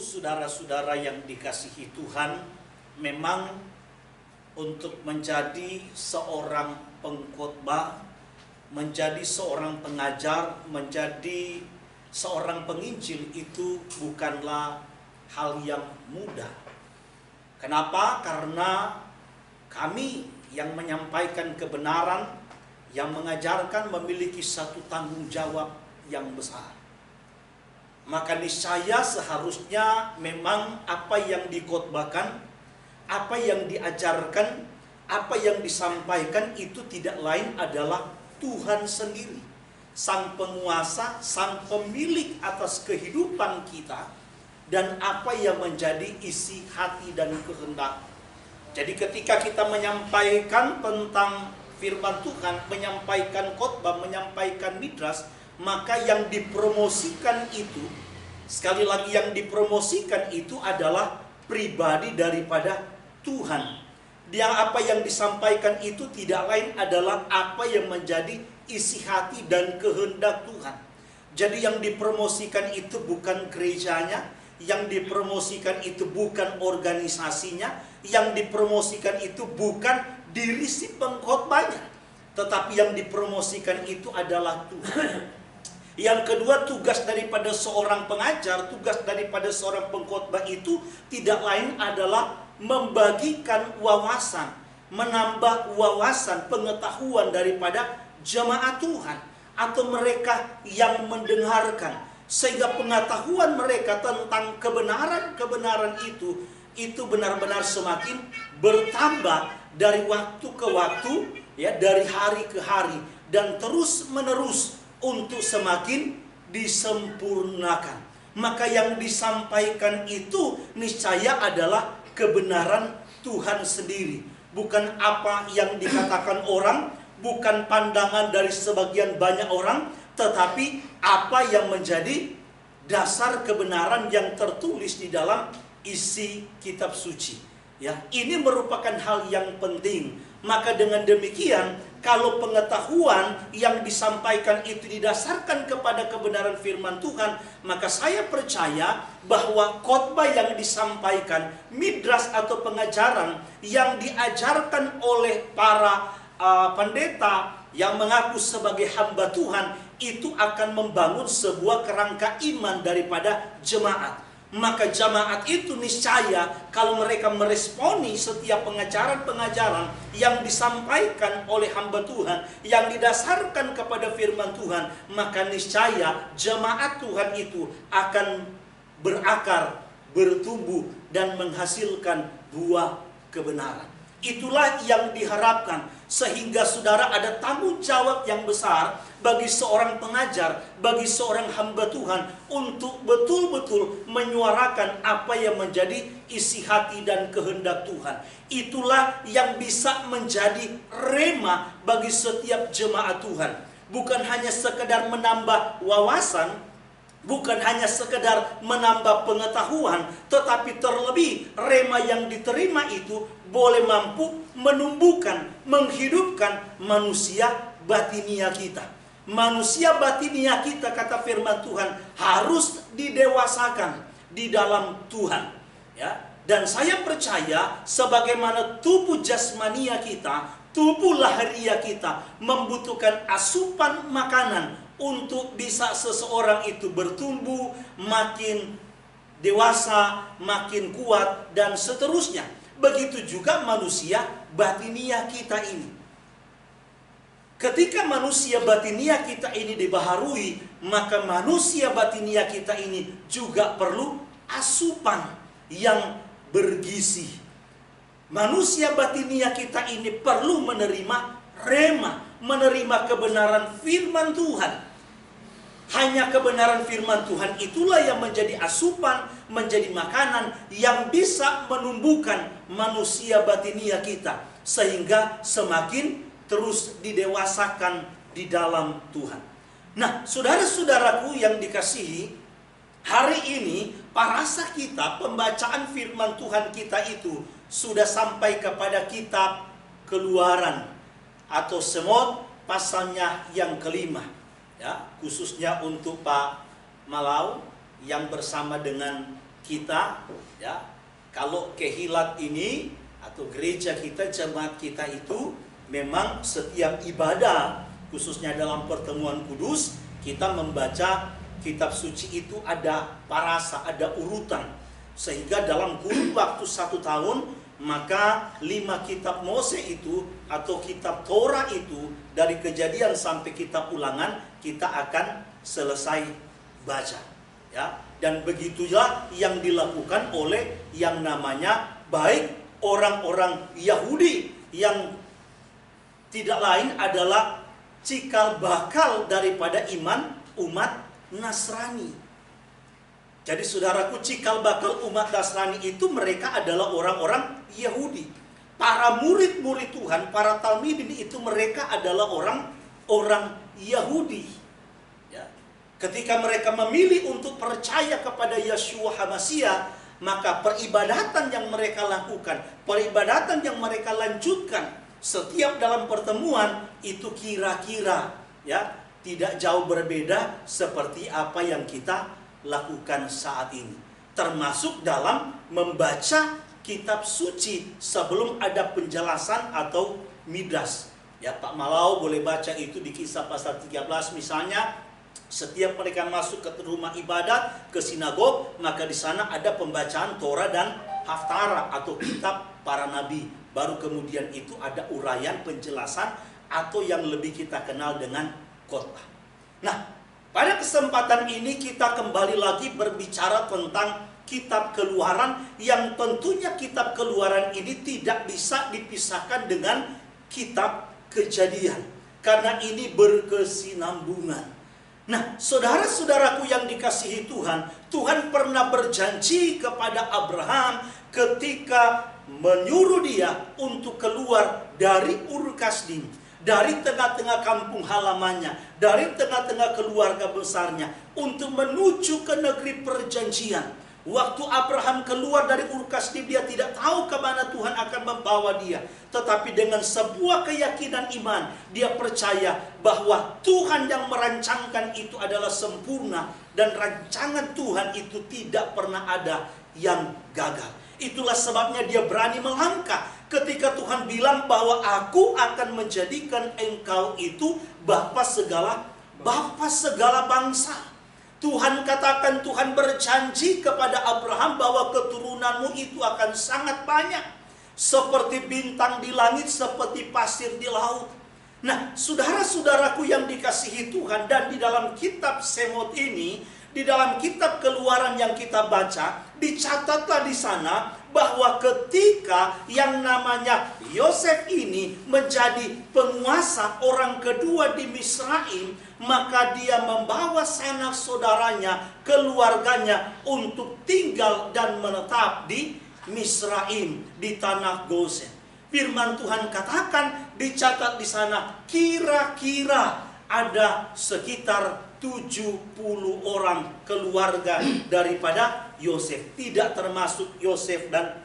saudara-saudara yang dikasihi Tuhan, memang untuk menjadi seorang pengkhotbah, menjadi seorang pengajar, menjadi seorang penginjil itu bukanlah hal yang mudah. Kenapa? Karena kami yang menyampaikan kebenaran, yang mengajarkan memiliki satu tanggung jawab yang besar. Maka niscaya seharusnya memang apa yang dikhotbahkan, apa yang diajarkan, apa yang disampaikan itu tidak lain adalah Tuhan sendiri, Sang Penguasa, Sang Pemilik atas kehidupan kita, dan apa yang menjadi isi hati dan kehendak. Jadi ketika kita menyampaikan tentang firman Tuhan, menyampaikan khotbah, menyampaikan midras, maka yang dipromosikan itu, sekali lagi yang dipromosikan itu adalah pribadi daripada Tuhan. Apa yang disampaikan itu tidak lain adalah apa yang menjadi isi hati dan kehendak Tuhan. Jadi yang dipromosikan itu bukan gerejanya, yang dipromosikan itu bukan organisasinya, yang dipromosikan itu bukan diri si pengkhotbahnya, tetapi yang dipromosikan itu adalah Tuhan. Yang kedua, tugas daripada seorang pengajar, tugas daripada seorang pengkhotbah itu tidak lain adalah membagikan wawasan, menambah wawasan, pengetahuan daripada jemaat Tuhan atau mereka yang mendengarkan, sehingga pengetahuan mereka tentang kebenaran-kebenaran itu benar-benar semakin bertambah dari waktu ke waktu, ya, dari hari ke hari, dan terus menerus untuk semakin disempurnakan. Maka yang disampaikan itu niscaya adalah kebenaran Tuhan sendiri, bukan apa yang dikatakan orang, bukan pandangan dari sebagian banyak orang, tetapi apa yang menjadi dasar kebenaran yang tertulis di dalam isi kitab suci. Ya, ini merupakan hal yang penting. Maka dengan demikian, kalau pengetahuan yang disampaikan itu didasarkan kepada kebenaran firman Tuhan, maka saya percaya bahwa khotbah yang disampaikan, midras atau pengajaran yang diajarkan oleh para pendeta yang mengaku sebagai hamba Tuhan, itu akan membangun sebuah kerangka iman daripada jemaat. Maka jemaat itu niscaya kalau mereka meresponi setiap pengajaran-pengajaran yang disampaikan oleh hamba Tuhan, yang didasarkan kepada firman Tuhan, maka niscaya jemaat Tuhan itu akan berakar, bertumbuh, dan menghasilkan buah kebenaran. Itulah yang diharapkan, sehingga saudara ada tanggung jawab yang besar bagi seorang pengajar, bagi seorang hamba Tuhan untuk betul-betul menyuarakan apa yang menjadi isi hati dan kehendak Tuhan. Itulah yang bisa menjadi rema bagi setiap jemaat Tuhan. Bukan hanya sekedar menambah wawasan, bukan hanya sekedar menambah pengetahuan, tetapi terlebih rema yang diterima itu boleh mampu menumbuhkan, menghidupkan manusia batinia kita. Manusia batinia kita, kata firman Tuhan, harus didewasakan di dalam Tuhan. Ya, dan saya percaya sebagaimana tubuh jasmania kita, tubuh laharia kita membutuhkan asupan makanan untuk bisa seseorang itu bertumbuh, makin dewasa, makin kuat, dan seterusnya. Begitu juga manusia batinia kita ini. Ketika manusia batinia kita ini dibaharui, maka manusia batinia kita ini juga perlu asupan yang bergizi. Manusia batinia kita ini perlu menerima rema, menerima kebenaran firman Tuhan. Hanya kebenaran firman Tuhan itulah yang menjadi asupan, menjadi makanan yang bisa menumbuhkan manusia batinia kita, sehingga semakin terus didewasakan di dalam Tuhan. Nah, saudara-saudaraku yang dikasihi, hari ini parasa kita, pembacaan firman Tuhan kita itu sudah sampai kepada kitab Keluaran atau Semot pasalnya yang kelima. Ya, khususnya untuk Pak Malau yang bersama dengan kita, ya, kalau kehilat ini atau gereja kita, jemaat kita itu memang setiap ibadah, khususnya dalam pertemuan kudus, kita membaca kitab suci itu ada parasa, ada urutan. Sehingga dalam kurun waktu 1 tahun, maka 5 kitab Mose itu atau kitab Torah itu dari Kejadian sampai kitab Ulangan kita akan selesai baca, ya. Dan begitulah yang dilakukan oleh yang namanya baik orang-orang Yahudi yang tidak lain adalah cikal bakal daripada iman umat Nasrani. Jadi saudaraku, cikal bakal umat Nasrani itu mereka adalah orang-orang Yahudi. Para murid-murid Tuhan, para talmidin itu mereka adalah orang-orang Yahudi. Ya. Ketika mereka memilih untuk percaya kepada Yeshua HaMashiach, maka peribadatan yang mereka lakukan, peribadatan yang mereka lanjutkan setiap dalam pertemuan itu kira-kira, ya, tidak jauh berbeda seperti apa yang kita lakukan saat ini, termasuk dalam membaca kitab suci sebelum ada penjelasan atau midrash. Ya, Pak Malau boleh baca itu di Kisah pasal 13 misalnya. Setiap mereka masuk ke rumah ibadat, ke sinagog, maka di sana ada pembacaan Torah dan Haftarah atau kitab para nabi. Baru kemudian itu ada uraian penjelasan atau yang lebih kita kenal dengan khotbah. Nah, pada kesempatan ini kita kembali lagi berbicara tentang kitab Keluaran, yang tentunya kitab Keluaran ini tidak bisa dipisahkan dengan kitab Kejadian, karena ini berkesinambungan. Nah, saudara-saudaraku yang dikasihi Tuhan, Tuhan pernah berjanji kepada Abraham ketika menyuruh dia untuk keluar dari Ur Kasdim, dari tengah-tengah kampung halamannya, dari tengah-tengah keluarga besarnya, untuk menuju ke negeri perjanjian. Waktu Abraham keluar dari Ur Kasdim, dia tidak tahu ke mana Tuhan akan membawa dia. Tetapi dengan sebuah keyakinan iman, dia percaya bahwa Tuhan yang merancangkan itu adalah sempurna, dan rancangan Tuhan itu tidak pernah ada yang gagal. Itulah sebabnya dia berani melangkah ketika Tuhan bilang bahwa aku akan menjadikan engkau itu bapa segala bangsa. Tuhan katakan, Tuhan berjanji kepada Abraham bahwa keturunanmu itu akan sangat banyak, seperti bintang di langit, seperti pasir di laut. Nah, saudara-saudaraku yang dikasihi Tuhan, dan di dalam kitab Semot ini, di dalam kitab Keluaran yang kita baca, dicatatlah di sana bahwa ketika yang namanya Yosef ini menjadi penguasa orang kedua di Misraim, maka dia membawa sanak saudaranya, keluarganya untuk tinggal dan menetap di Misraim, di tanah Gosen. Firman Tuhan katakan, dicatat di sana, kira-kira ada sekitar 70 orang keluarga daripada Yosef. Tidak termasuk Yosef dan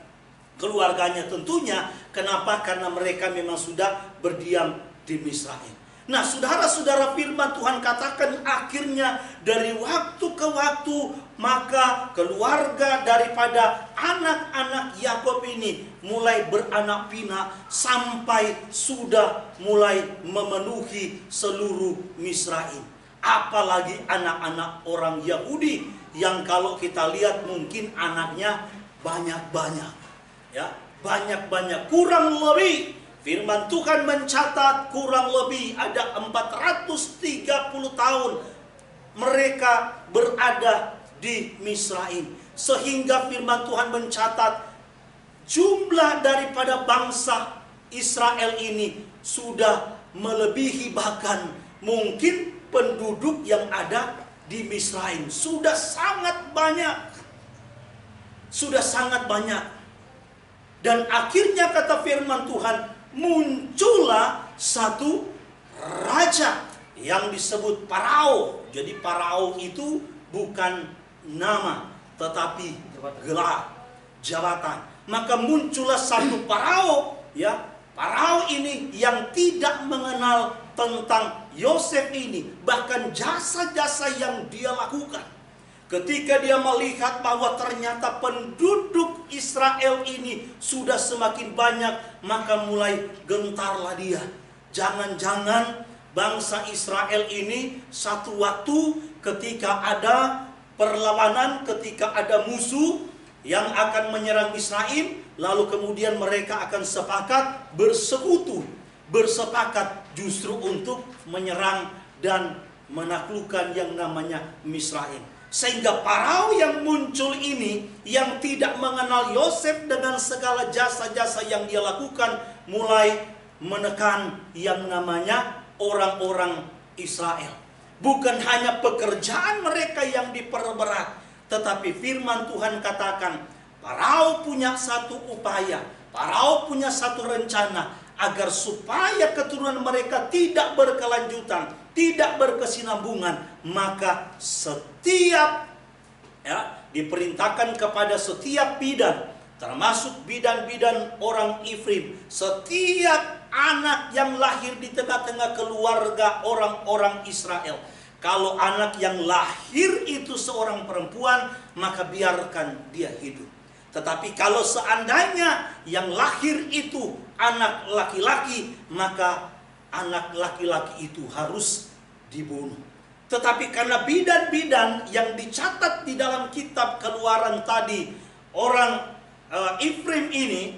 keluarganya tentunya. Kenapa? Karena mereka memang sudah berdiam di Misraim. Nah, saudara-saudara, firman Tuhan katakan akhirnya dari waktu ke waktu, maka keluarga daripada anak-anak Yakub ini mulai beranak pinak sampai sudah mulai memenuhi seluruh Misraim. Apalagi anak-anak orang Yahudi yang kalau kita lihat mungkin anaknya banyak-banyak, ya, banyak-banyak, kurang lebih firman Tuhan mencatat kurang lebih ada 430 tahun mereka berada di Misraim, sehingga firman Tuhan mencatat jumlah daripada bangsa Israel ini sudah melebihi bahkan mungkin penduduk yang ada di Misraim. Sudah sangat banyak. Sudah sangat banyak. Dan akhirnya kata firman Tuhan, muncullah satu raja yang disebut Farao. Jadi Farao itu bukan nama, tetapi gelar, jabatan. Maka muncullah satu Farao, ya. Farao ini yang tidak mengenal tentang Yosef ini, bahkan jasa-jasa yang dia lakukan. ketika dia melihat bahwa ternyata penduduk Israel ini sudah semakin banyak, maka mulai gentarlah dia. Jangan-jangan bangsa Israel ini satu waktu ketika ada perlawanan, ketika ada musuh yang akan menyerang Misraim, lalu kemudian mereka akan sepakat bersekutu, bersepakat justru untuk menyerang dan menaklukkan yang namanya Misraim. Sehingga Farao yang muncul ini, yang tidak mengenal Yosef dengan segala jasa-jasa yang dia lakukan, mulai menekan yang namanya orang-orang Israel. Bukan hanya pekerjaan mereka yang diperberat, tetapi firman Tuhan katakan, Farao punya satu upaya, Farao punya satu rencana, agar supaya keturunan mereka tidak berkelanjutan, tidak berkesinambungan, maka setiap diperintahkan kepada setiap bidan, termasuk bidan-bidan orang Ifrim, setiap anak yang lahir di tengah-tengah keluarga orang-orang Israel, kalau anak yang lahir itu seorang perempuan, maka biarkan dia hidup. Tetapi kalau seandainya yang lahir itu anak laki-laki, maka anak laki-laki itu harus dibunuh. Tetapi karena bidan-bidan yang dicatat di dalam kitab Keluaran tadi, orang Ifrim ini,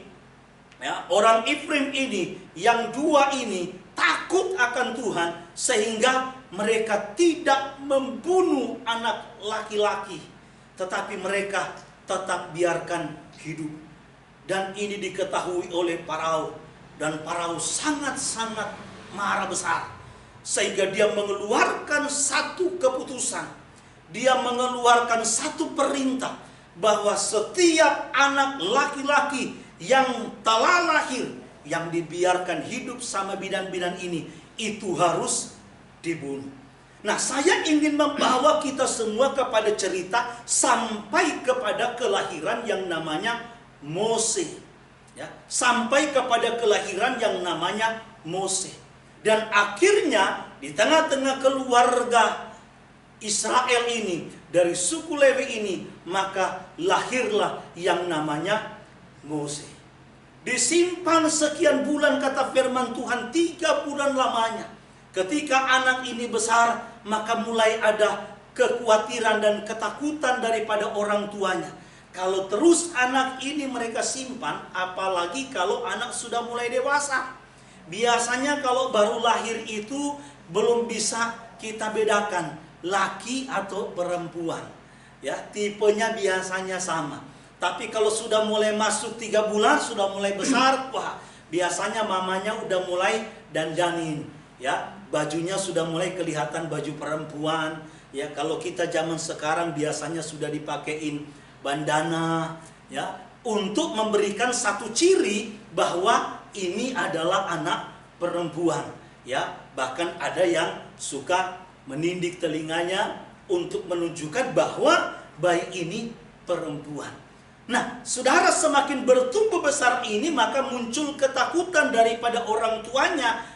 orang Ifrim ini, yang dua ini takut akan Tuhan, sehingga mereka tidak membunuh anak laki-laki, tetapi mereka tetap biarkan hidup. Dan ini diketahui oleh Farao, dan Farao sangat-sangat marah besar, sehingga dia mengeluarkan satu keputusan, dia mengeluarkan satu perintah, bahwa setiap anak laki-laki yang telah lahir, yang dibiarkan hidup sama bidan-bidan ini, itu harus dibunuh. Nah, saya ingin membawa kita semua kepada cerita sampai kepada kelahiran yang namanya Mose. Ya, sampai kepada kelahiran yang namanya Mose. Dan akhirnya di tengah-tengah keluarga Israel ini, dari suku Lewi ini, maka lahirlah yang namanya Mose. Disimpan sekian bulan, kata firman Tuhan, 3 bulan lamanya. Ketika anak ini besar, maka mulai ada kekhawatiran dan ketakutan daripada orang tuanya. Kalau terus anak ini mereka simpan, apalagi kalau anak sudah mulai dewasa. Biasanya kalau baru lahir itu belum bisa kita bedakan laki atau perempuan. Ya, tipenya biasanya sama. Tapi kalau sudah mulai masuk 3 bulan, sudah mulai besar, wah, biasanya mamanya udah mulai dandanin. Ya, bajunya sudah mulai kelihatan baju perempuan. Ya, kalau kita zaman sekarang biasanya sudah dipakein bandana, ya, untuk memberikan satu ciri bahwa ini adalah anak perempuan. Ya, bahkan ada yang suka menindik telinganya untuk menunjukkan bahwa bayi ini perempuan. Nah, saudara, semakin bertumbuh besar ini, maka muncul ketakutan daripada orang tuanya.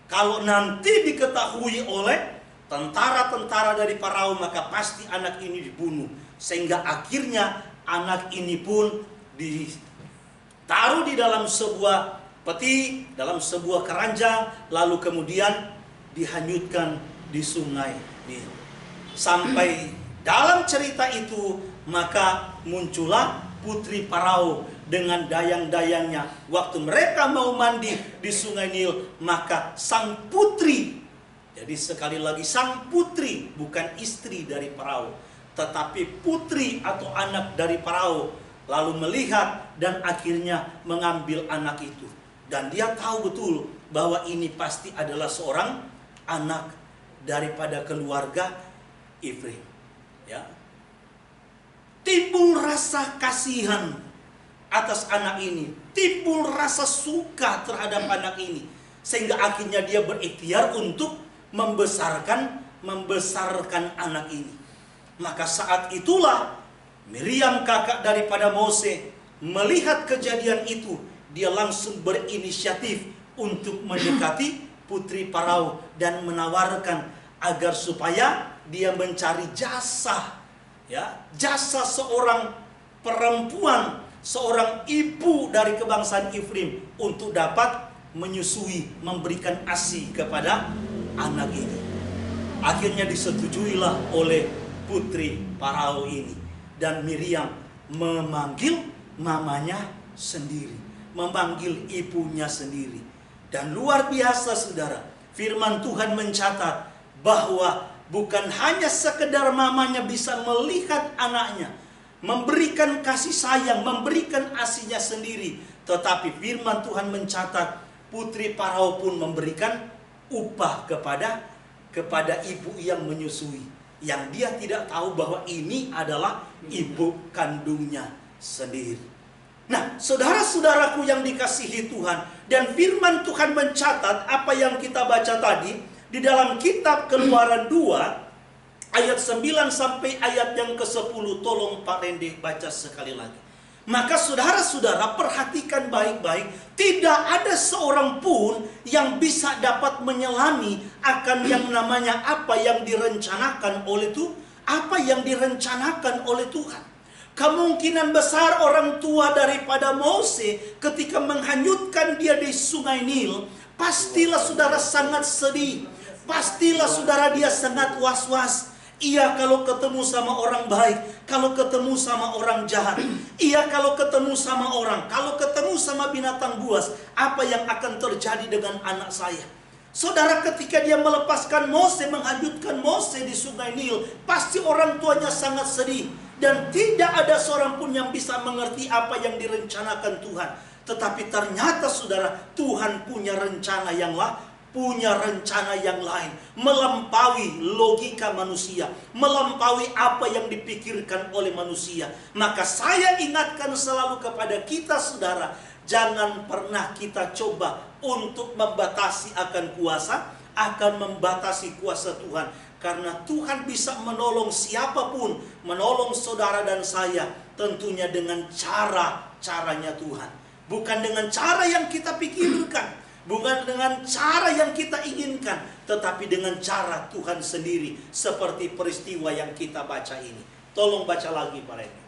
Kalau nanti diketahui oleh tentara-tentara dari Farao, maka pasti anak ini dibunuh. Sehingga akhirnya anak ini pun ditaruh di dalam sebuah peti, dalam sebuah keranjang, lalu kemudian dihanyutkan di sungai Nil. Sampai dalam cerita itu, maka muncullah putri Farao dengan dayang-dayangnya. Waktu mereka mau mandi di sungai Nil, maka sang putri, jadi sekali lagi sang putri, bukan istri dari Farao, tetapi putri atau anak dari Farao, lalu melihat dan akhirnya mengambil anak itu. Dan dia tahu betul bahwa ini pasti adalah seorang anak daripada keluarga Ifrim. Ya. Timbul rasa kasihan atas anak ini, timbul rasa suka terhadap anak ini, sehingga akhirnya dia berikhtiar untuk membesarkan anak ini. Maka saat itulah Miriam, kakak daripada Mose, melihat kejadian itu, dia langsung berinisiatif untuk mendekati putri Farao dan menawarkan agar supaya dia mencari jasa ya, jasa seorang perempuan, seorang ibu dari kebangsaan Ifrim untuk dapat menyusui, memberikan ASI kepada anak ini. Akhirnya disetujuilah oleh putri Farao ini, dan Miriam memanggil mamanya sendiri, memanggil ibunya sendiri. Dan luar biasa saudara, firman Tuhan mencatat bahwa bukan hanya sekedar mamanya bisa melihat anaknya, memberikan kasih sayang, memberikan ASInya sendiri, tetapi firman Tuhan mencatat putri Farao pun memberikan upah kepada ibu yang menyusui, yang dia tidak tahu bahwa ini adalah ibu kandungnya sendiri. Nah, saudara-saudaraku yang dikasihi Tuhan, dan firman Tuhan mencatat apa yang kita baca tadi di dalam kitab Keluaran 2 ayat 9 sampai ayat yang ke-10. Tolong Pak Rende baca sekali lagi. Maka saudara-saudara perhatikan baik-baik, tidak ada seorang pun yang bisa dapat menyelami akan yang namanya apa yang direncanakan oleh Tuhan. Kemungkinan besar orang tua daripada Mose ketika menghanyutkan dia di sungai Nil, pastilah saudara sangat sedih. Pastilah saudara dia sangat was-was. Ia kalau ketemu sama orang baik, kalau ketemu sama orang jahat. Ia kalau ketemu sama orang, kalau ketemu sama binatang buas, apa yang akan terjadi dengan anak saya? Saudara, ketika dia melepaskan Mose, menghanyutkan Mose di sungai Nil, pasti orang tuanya sangat sedih. Dan tidak ada seorang pun yang bisa mengerti apa yang direncanakan Tuhan. Tetapi ternyata saudara, Tuhan punya rencana yang lain, melampaui logika manusia, melampaui apa yang dipikirkan oleh manusia. Maka saya ingatkan selalu kepada kita saudara, jangan pernah kita coba untuk membatasi kuasa Tuhan. Karena Tuhan bisa menolong siapapun, menolong saudara dan saya, tentunya dengan caranya Tuhan. Bukan dengan cara yang kita pikirkan, bukan dengan cara yang kita inginkan, tetapi dengan cara Tuhan sendiri, seperti peristiwa yang kita baca ini. Tolong baca lagi Pak Reni.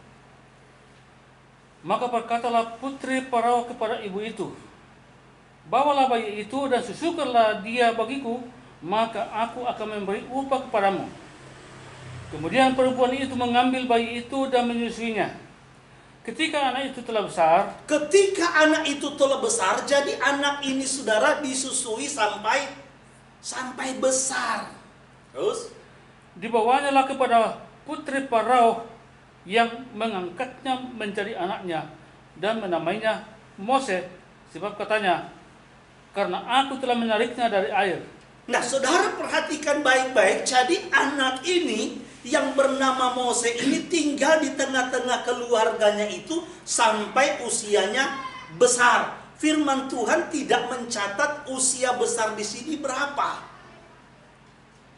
Maka berkatalah putri Farao kepada ibu itu, bawalah bayi itu dan susukanlah dia bagiku, maka aku akan memberi upah kepadamu. Kemudian perempuan itu mengambil bayi itu dan menyusuinya. Ketika anak itu telah besar, jadi anak ini saudara disusui sampai besar. Terus dibawanya lah kepada putri Farao yang mengangkatnya menjadi anaknya dan menamainya Mose, sebab katanya, karena aku telah menariknya dari air. Nah, saudara perhatikan baik-baik. Jadi anak ini yang bernama Mose ini tinggal di tengah-tengah keluarganya itu sampai usianya besar. Firman Tuhan tidak mencatat usia besar di sini berapa.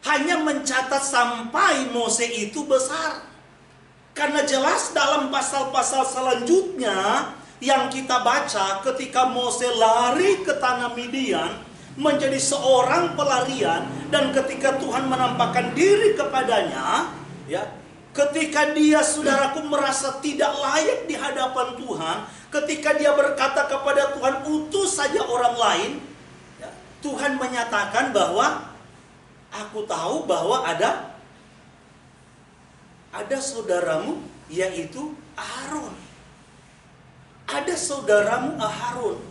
Hanya mencatat sampai Mose itu besar. Karena jelas dalam pasal-pasal selanjutnya yang kita baca, ketika Mose lari ke tanah Midian menjadi seorang pelarian, dan ketika Tuhan menampakkan diri kepadanya, ya, ketika dia saudaraku merasa tidak layak di hadapan Tuhan, ketika dia berkata kepada Tuhan, utus saja orang lain, ya, Tuhan menyatakan bahwa aku tahu bahwa ada saudaramu, yaitu Harun. Ada saudaramu Harun.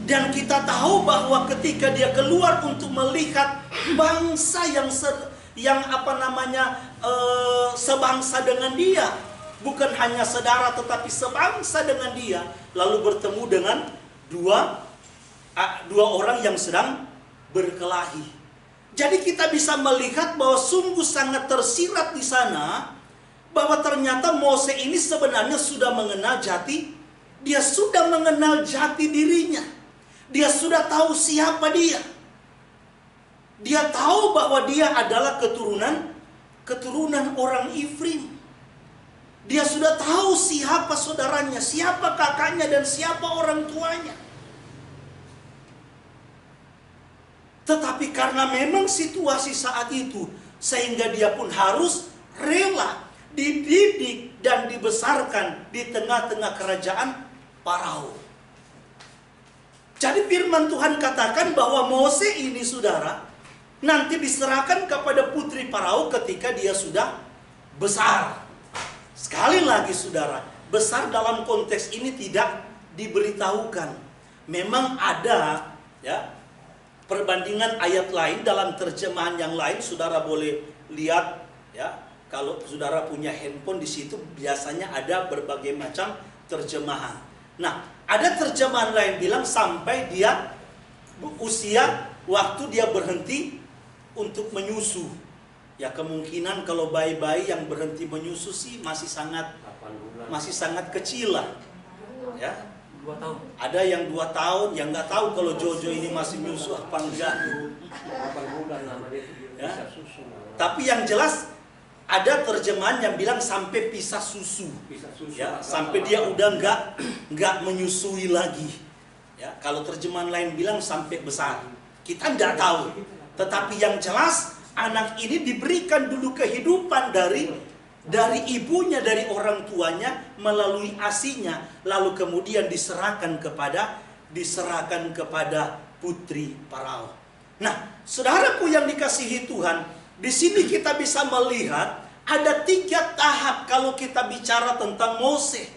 Dan kita tahu bahwa ketika dia keluar untuk melihat bangsa sebangsa dengan dia, bukan hanya saudara tetapi sebangsa dengan dia, lalu bertemu dengan dua orang yang sedang berkelahi. Jadi kita bisa melihat bahwa sungguh sangat tersirat di sana bahwa ternyata Mose ini sebenarnya sudah mengenal jati, dia sudah mengenal jati dirinya. Dia sudah tahu siapa dia. Dia tahu bahwa dia adalah keturunan orang Ifrim. Dia sudah tahu siapa saudaranya, siapa kakaknya, dan siapa orang tuanya. Tetapi karena memang situasi saat itu, sehingga dia pun harus rela. dididik dan dibesarkan di tengah-tengah kerajaan Farao. Jadi firman Tuhan katakan bahwa Mose ini saudara nanti diserahkan kepada putri Farao ketika dia sudah besar. Sekali lagi saudara, besar dalam konteks ini tidak diberitahukan. Memang ada ya perbandingan ayat lain dalam terjemahan yang lain, saudara boleh lihat ya. Kalau saudara punya handphone di situ biasanya ada berbagai macam terjemahan. Nah, ada terjemahan lain bilang sampai dia usia waktu dia berhenti untuk menyusu. Ya kemungkinan kalau bayi-bayi yang berhenti menyusu sih masih sangat kecil lah. Ya. 2 tahun. Ada yang 2 tahun, yang nggak tahu kalau Jojo ini masih nyusu apa enggak. 8 bulan lama dia Ya. bisa susu. Tapi yang jelas ada terjemahan yang bilang sampai pisah susu. Bisa susu. Ya, sampai dia udah nggak menyusui lagi. Ya, kalau terjemahan lain bilang sampai besar. Kita nggak tahu. Tetapi yang jelas anak ini diberikan dulu kehidupan dari ibunya, dari orang tuanya melalui asinya, lalu kemudian diserahkan kepada putri Farao. Nah, saudaraku yang dikasihi Tuhan, di sini kita bisa melihat ada 3 tahap kalau kita bicara tentang Mose.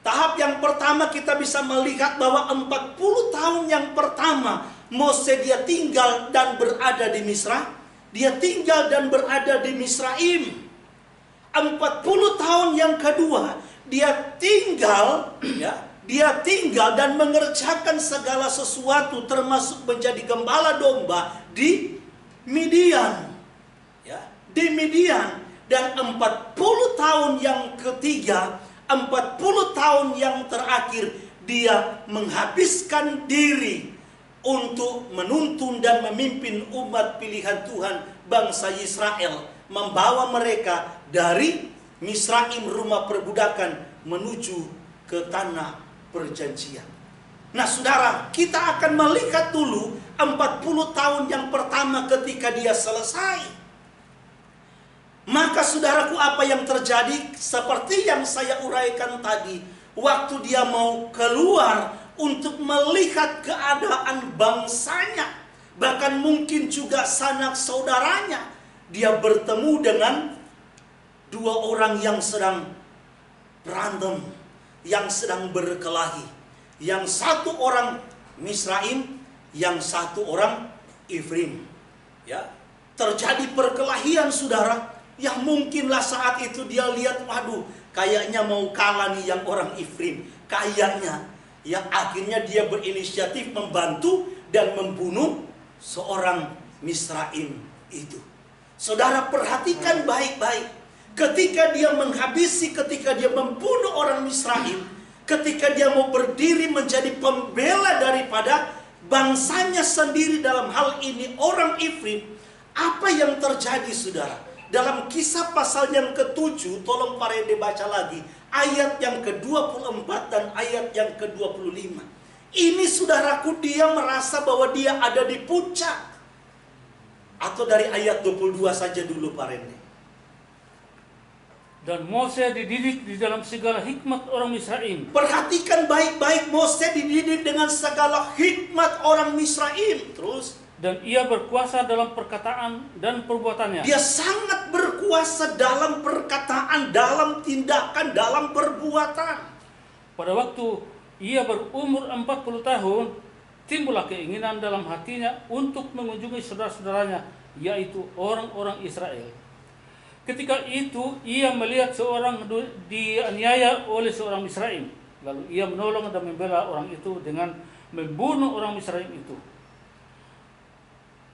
Tahap yang pertama kita bisa melihat bahwa 40 tahun yang pertama Mose dia tinggal dan berada di Misra. Dia tinggal dan berada di Misraim. 40 tahun yang kedua dia tinggal dan mengerjakan segala sesuatu termasuk menjadi gembala domba di Midian. Ya, di Midian. Dan 40 tahun yang ketiga, 40 tahun yang terakhir dia menghabiskan diri untuk menuntun dan memimpin umat pilihan Tuhan bangsa Israel, membawa mereka dari Misraim, rumah perbudakan, menuju ke tanah perjanjian. Nah saudara, kita akan melihat dulu 40 tahun yang pertama ketika dia selesai. Maka saudaraku, apa yang terjadi seperti yang saya uraikan tadi, waktu dia mau keluar untuk melihat keadaan bangsanya, bahkan mungkin juga sanak saudaranya, dia bertemu dengan 2 orang yang sedang berantem, yang sedang berkelahi. Yang satu orang Misraim, yang satu orang Ifrim. Ya, terjadi perkelahian saudara. Yang mungkinlah saat itu dia lihat, waduh, kayaknya mau kalah nih yang orang Ifrim. Kayaknya. Ya, akhirnya dia berinisiatif membantu dan membunuh seorang Misraim itu. Saudara perhatikan baik-baik. Ketika dia membunuh orang Misraim, ketika dia mau berdiri menjadi pembela daripada bangsanya sendiri, dalam hal ini orang Ifrim, apa yang terjadi saudara? Dalam Kisah pasal yang ke-7, tolong Pak Rede baca lagi ayat yang ke-24 dan ayat yang ke-25. Ini saudaraku, dia merasa bahwa dia ada di puncak. Atau dari ayat 22 saja dulu Pak Rede. Dan Mose dididik di dalam segala hikmat orang Misraim. Perhatikan baik-baik, Mose dididik dengan segala hikmat orang Misraim. Terus, dan ia berkuasa dalam perkataan dan perbuatannya. Dia sangat berkuasa dalam perkataan, dalam tindakan, dalam perbuatan. Pada waktu ia berumur 40 tahun, timbullah keinginan dalam hatinya untuk mengunjungi saudara-saudaranya, yaitu orang-orang Israel. Ketika itu ia melihat seorang dianiaya oleh seorang Misraim. Lalu ia menolong dan membela orang itu dengan membunuh orang Misraim itu.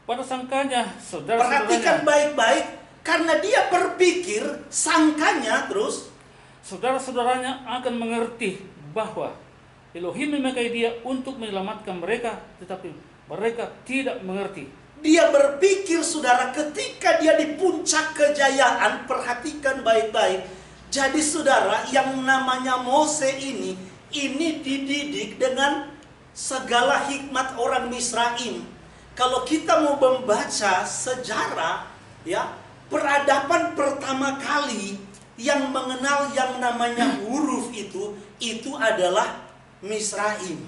Pada sangkanya saudara-saudaranya, perhatikan baik-baik, karena dia berpikir, sangkanya terus, saudara-saudaranya akan mengerti bahwa Elohim memakai dia untuk menyelamatkan mereka, tetapi mereka tidak mengerti. Dia berpikir saudara, ketika dia di puncak kejayaan, perhatikan baik-baik. Jadi saudara, yang namanya Mose ini dididik dengan segala hikmat orang Misraim. Kalau kita mau membaca sejarah, ya, peradaban pertama kali yang mengenal yang namanya huruf itu adalah Misraim.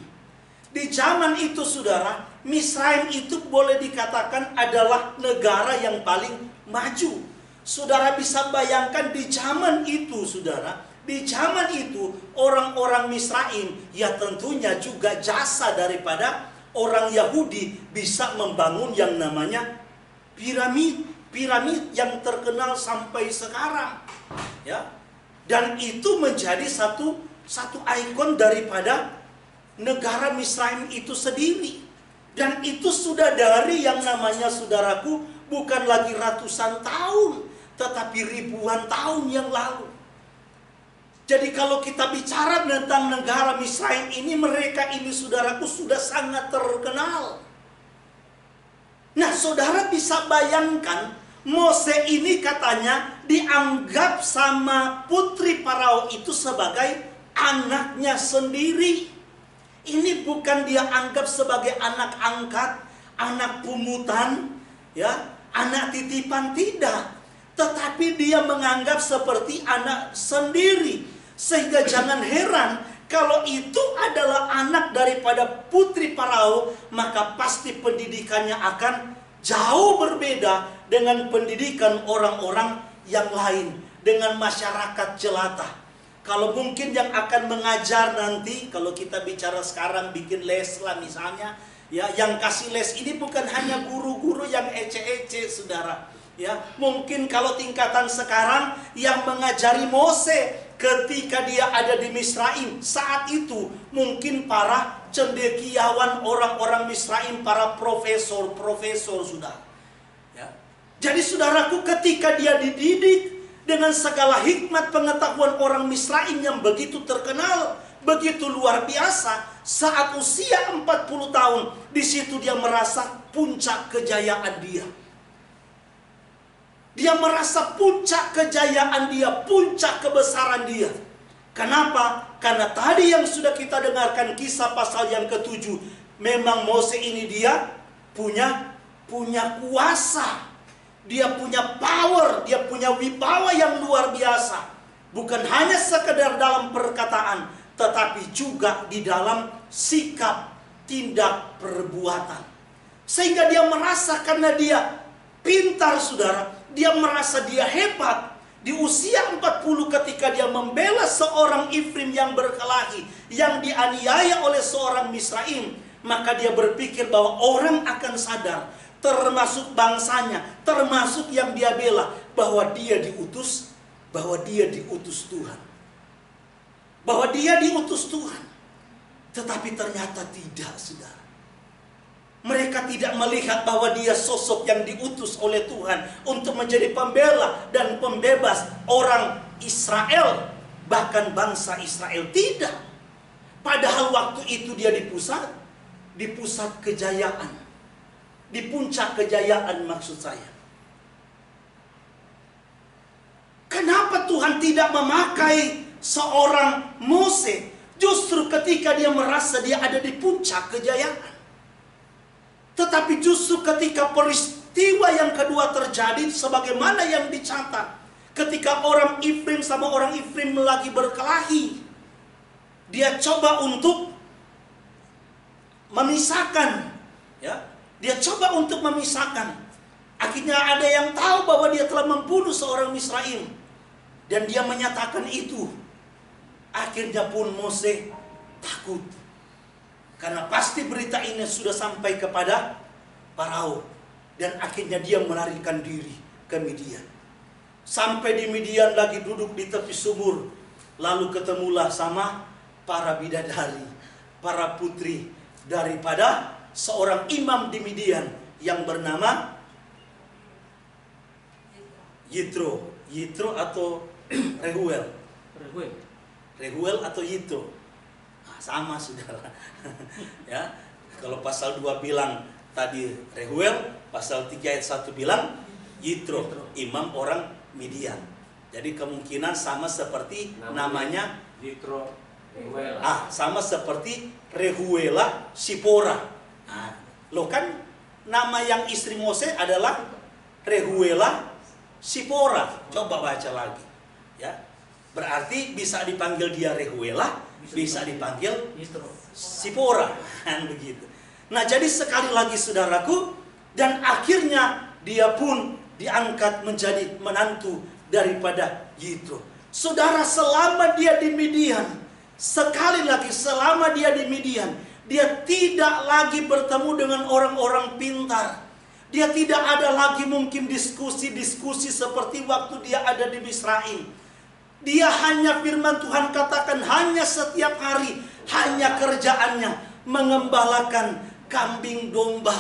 Di zaman itu saudara, Misraim itu boleh dikatakan adalah negara yang paling maju. Saudara bisa bayangkan di zaman itu saudara, di zaman itu orang-orang Misraim ya tentunya juga jasa daripada orang Yahudi bisa membangun yang namanya piramid yang terkenal sampai sekarang, ya. Dan itu menjadi satu ikon daripada negara Misraim itu sendiri. Dan itu sudah dari yang namanya saudaraku bukan lagi ratusan tahun, tetapi ribuan tahun yang lalu. Jadi kalau kita bicara tentang negara Misraim ini, mereka ini saudaraku sudah sangat terkenal. Nah, saudara bisa bayangkan Mose ini katanya dianggap sama putri Farao itu sebagai anaknya sendiri. Ini bukan dia anggap sebagai anak angkat, anak pungutan, ya, anak titipan, tidak. Tetapi dia menganggap seperti anak sendiri. Sehingga jangan heran kalau itu adalah anak daripada putri Farao, maka pasti pendidikannya akan jauh berbeda dengan pendidikan orang-orang yang lain, dengan masyarakat jelata. Kalau mungkin yang akan mengajar nanti, kalau kita bicara sekarang bikin les lah misalnya, ya, yang kasih les ini bukan hanya guru-guru yang ece-ece saudara, ya. Mungkin kalau tingkatan sekarang yang mengajari Mose ketika dia ada di Misraim saat itu mungkin para cendekiawan orang-orang Misraim, para profesor sudah, ya. Jadi saudaraku, ketika dia dididik dengan segala hikmat pengetahuan orang Misraim yang begitu terkenal, begitu luar biasa, saat usia 40 tahun, di situ dia merasa puncak kejayaan dia. Dia merasa puncak kejayaan dia, puncak kebesaran dia. Kenapa? Karena tadi yang sudah kita dengarkan kisah pasal yang ke-7, memang Mose ini dia punya kuasa. Dia punya power, dia punya wibawa yang luar biasa. Bukan hanya sekedar dalam perkataan, tetapi juga di dalam sikap, tindak, perbuatan. Sehingga dia merasa karena dia pintar saudara, dia merasa dia hebat. Di usia 40 ketika dia membela seorang Ifrim yang berkelahi, yang dianiaya oleh seorang Misraim, maka dia berpikir bahwa orang akan sadar, termasuk bangsanya, termasuk yang dia bela, bahwa dia diutus Tuhan. Bahwa dia diutus Tuhan. Tetapi ternyata tidak, saudara. Mereka tidak melihat bahwa dia sosok yang diutus oleh Tuhan untuk menjadi pembela dan pembebas orang Israel, bahkan bangsa Israel. Tidak. Padahal waktu itu dia di pusat kejayaan. Di puncak kejayaan maksud saya. Kenapa Tuhan tidak memakai seorang Mose justru ketika dia merasa dia ada di puncak kejayaan? Tetapi justru ketika peristiwa yang kedua terjadi sebagaimana yang dicatat, ketika orang Ifrim sama orang Ifrim lagi berkelahi, dia coba untuk memisahkan, ya. Dia coba untuk memisahkan. Akhirnya ada yang tahu bahwa dia telah membunuh seorang Misraim. Dan dia menyatakan itu. Akhirnya pun Mose takut. Karena pasti berita ini sudah sampai kepada Farao. Dan akhirnya dia melarikan diri ke Midian. Sampai di Midian lagi duduk di tepi sumur. Lalu ketemulah sama para bidadari, para putri daripada seorang imam di Midian yang bernama Yitro atau Rehuel atau Yitro. Nah, sama saudara. Ya, kalau pasal 2 bilang tadi Rehuel, pasal 3 ayat 1 bilang Yitro, imam orang Midian. Jadi kemungkinan sama seperti namanya Yitro Rehuel. Sama seperti Rehuela Sipora. Nah, loh kan nama yang istri Mose adalah Rehuela Sipora. Coba baca lagi. Ya, berarti bisa dipanggil dia Rehuela, bisa dipanggil Sipora, kan begitu. Nah, jadi sekali lagi saudaraku, dan akhirnya dia pun diangkat menjadi menantu daripada Yitro. Saudara, selama dia di Midian, sekali lagi selama dia di Midian, dia tidak lagi bertemu dengan orang-orang pintar. Dia tidak ada lagi mungkin diskusi-diskusi seperti waktu dia ada di Misraim. Dia hanya firman Tuhan katakan hanya setiap hari, hanya kerjaannya mengembalakan kambing domba.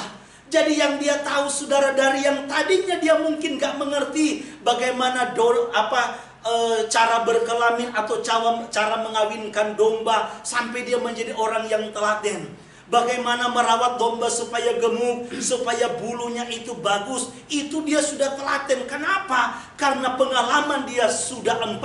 Jadi yang dia tahu saudara, dari yang tadinya dia mungkin gak mengerti bagaimana cara berkelamin atau cara mengawinkan domba sampai dia menjadi orang yang telaten. Bagaimana merawat domba supaya gemuk, supaya bulunya itu bagus, itu dia sudah telaten. Kenapa? Karena pengalaman dia sudah 40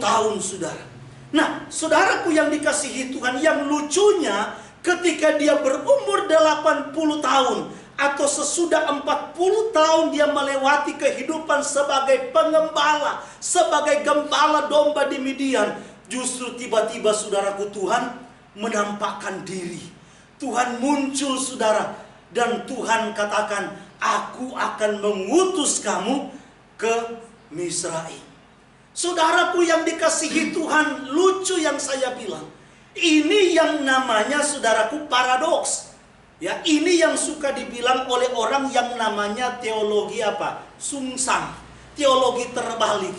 tahun, saudara. Nah, saudaraku yang dikasihi Tuhan, yang lucunya ketika dia berumur 80 tahun atau sesudah 40 tahun dia melewati kehidupan sebagai pengembala, sebagai gembala domba di Midian, justru tiba-tiba saudaraku Tuhan menampakkan diri. Tuhan muncul saudara, dan Tuhan katakan, aku akan mengutus kamu ke Misraim. Saudaraku yang dikasihi Tuhan, lucu yang saya bilang. Ini yang namanya saudaraku paradoks. Ya, ini yang suka dibilang oleh orang yang namanya teologi sungsang, teologi terbalik.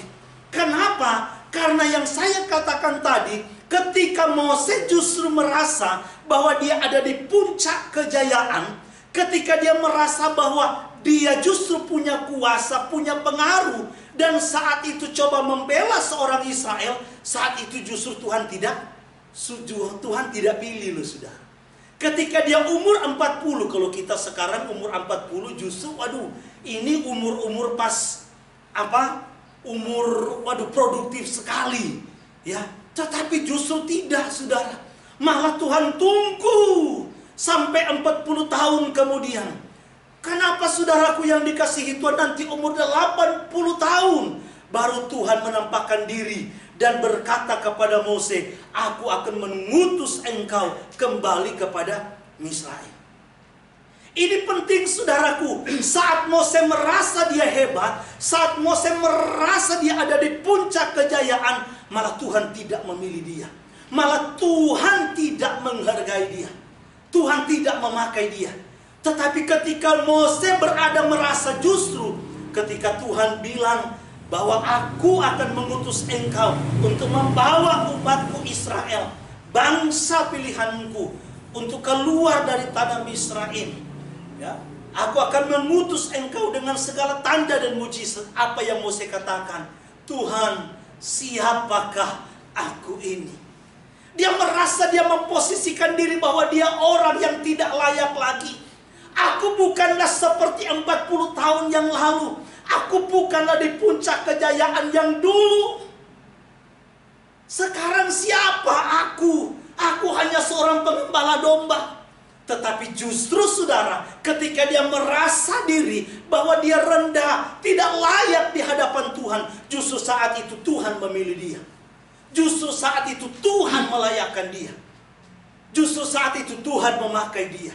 Kenapa? Karena yang saya katakan tadi, ketika Moses justru merasa bahwa dia ada di puncak kejayaan, ketika dia merasa bahwa dia justru punya kuasa, punya pengaruh, dan saat itu coba membela seorang Israel, saat itu justru Tuhan tidak pilih loh, saudara. Ketika dia umur 40, kalau kita sekarang umur 40 justru ini umur pas produktif sekali, ya. Tetapi justru tidak, saudara. Malah Tuhan tunggu sampai 40 tahun kemudian. Kenapa saudaraku yang dikasihi Tuhan, nanti umur 80 tahun baru Tuhan menampakkan diri dan berkata kepada Moses, aku akan mengutus engkau kembali kepada Misraim. Ini penting saudaraku. Saat Moses merasa dia hebat, saat Moses merasa dia ada di puncak kejayaan, malah Tuhan tidak memilih dia. Malah Tuhan tidak menghargai dia. Tuhan tidak memakai dia. Tetapi ketika Moses berada merasa justru ketika Tuhan bilang bahwa aku akan mengutus engkau untuk membawa umatku Israel, bangsa pilihanku, untuk keluar dari tanah Misraim, ya, aku akan mengutus engkau dengan segala tanda dan mujizat. Apa yang Moses katakan? Tuhan, siapakah aku ini? Dia merasa dia memposisikan diri bahwa dia orang yang tidak layak lagi. Aku bukanlah seperti 40 tahun yang lalu. Aku bukanlah di puncak kejayaan yang dulu. Sekarang siapa aku? Aku hanya seorang pengembala domba. Tetapi justru saudara, ketika dia merasa diri bahwa dia rendah, tidak layak di hadapan Tuhan, justru saat itu Tuhan memilih dia. Justru saat itu Tuhan melayakkan dia. Justru saat itu Tuhan memakai dia.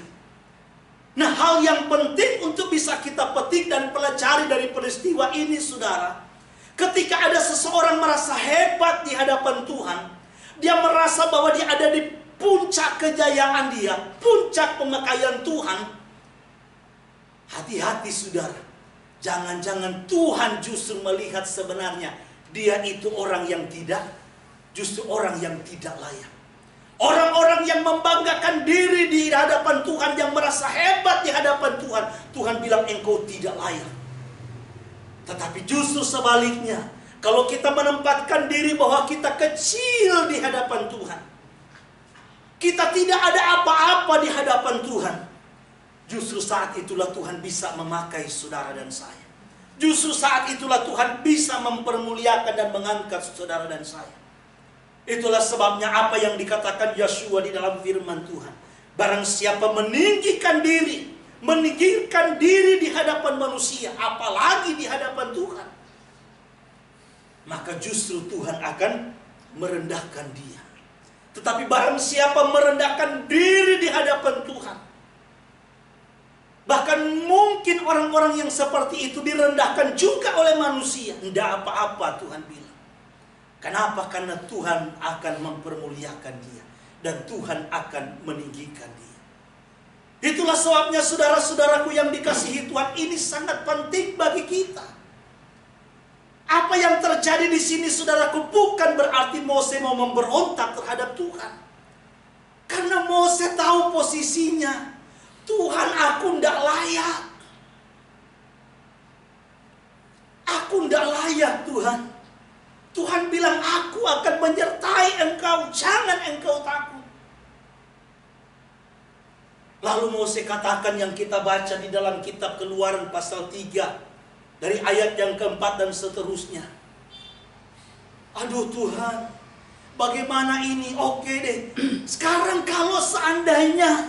Nah, hal yang penting untuk bisa kita petik dan pelajari dari peristiwa ini, saudara, ketika ada seseorang merasa hebat di hadapan Tuhan, dia merasa bahwa dia ada di puncak kejayaan dia, puncak pemakaian Tuhan, hati-hati saudara. Jangan-jangan Tuhan justru melihat sebenarnya dia itu orang yang justru orang yang tidak layak. Orang-orang yang membanggakan diri di hadapan Tuhan, yang merasa hebat di hadapan Tuhan, Tuhan bilang engkau tidak layak. Tetapi justru sebaliknya, kalau kita menempatkan diri bahwa kita kecil di hadapan Tuhan, kita tidak ada apa-apa di hadapan Tuhan, justru saat itulah Tuhan bisa memakai saudara dan saya. Justru saat itulah Tuhan bisa mempermuliakan dan mengangkat saudara dan saya. Itulah sebabnya apa yang dikatakan Yeshua di dalam firman Tuhan. Barang siapa meninggikan diri di hadapan manusia, apalagi di hadapan Tuhan. maka justru Tuhan akan merendahkan dia. Tetapi barang siapa merendahkan diri di hadapan Tuhan, bahkan mungkin orang-orang yang seperti itu direndahkan juga oleh manusia, tidak apa-apa Tuhan bilang. Kenapa? Karena Tuhan akan mempermuliakan dia dan Tuhan akan meninggikan dia. Itulah sebabnya saudara-saudaraku yang dikasihi Tuhan, ini sangat penting bagi kita. Apa yang terjadi di sini saudaraku bukan berarti Mose mau memberontak terhadap Tuhan. Karena Mose tahu posisinya. Tuhan, aku tidak layak. Aku tidak layak Tuhan. Tuhan bilang aku akan menyertai engkau, jangan engkau takut. Lalu Mose katakan yang kita baca di dalam kitab Keluaran pasal 3 dari ayat yang keempat dan seterusnya. Aduh Tuhan, bagaimana ini? Oke deh. Sekarang kalau seandainya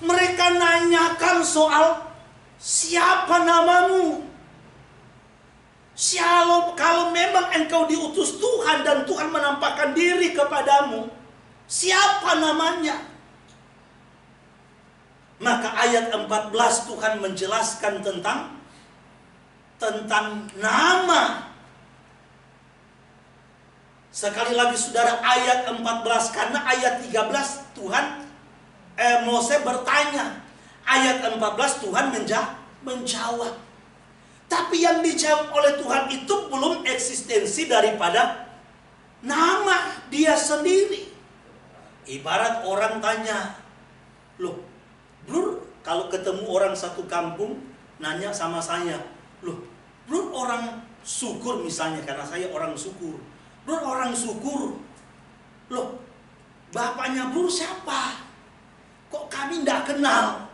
mereka nanyakan soal siapa namamu, kalau memang engkau diutus Tuhan dan Tuhan menampakkan diri kepadamu, siapa namanya? Maka ayat 14 Tuhan menjelaskan tentang nama. Sekali lagi saudara, ayat 14, karena ayat 13 Mose bertanya. Ayat 14 Tuhan menjawab. Tapi yang dijawab oleh Tuhan itu belum eksistensi daripada nama dia sendiri. Ibarat orang tanya, loh, Bro, kalau ketemu orang satu kampung nanya sama saya, loh, Bro orang Syukur misalnya, karena saya orang Syukur. Bro orang Syukur, loh, bapaknya Bro siapa? Kok kami tidak kenal?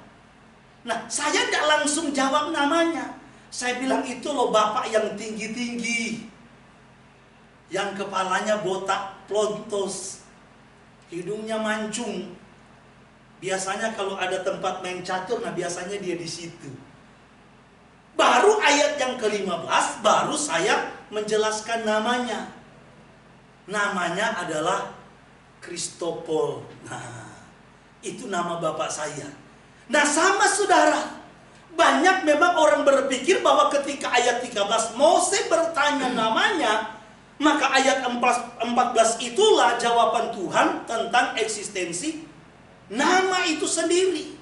Nah, saya tidak langsung jawab namanya. Saya bilang itu loh bapak yang tinggi-tinggi, yang kepalanya botak plontos, hidungnya mancung. Biasanya kalau ada tempat main catur, nah biasanya dia di situ. Baru ayat yang ke-15, baru saya menjelaskan namanya. Namanya adalah Kristopol. Nah, itu nama bapak saya. Nah sama saudara, banyak memang orang berpikir bahwa ketika ayat 13 Mose bertanya namanya, maka ayat 14 itulah jawaban Tuhan tentang eksistensi nama itu sendiri.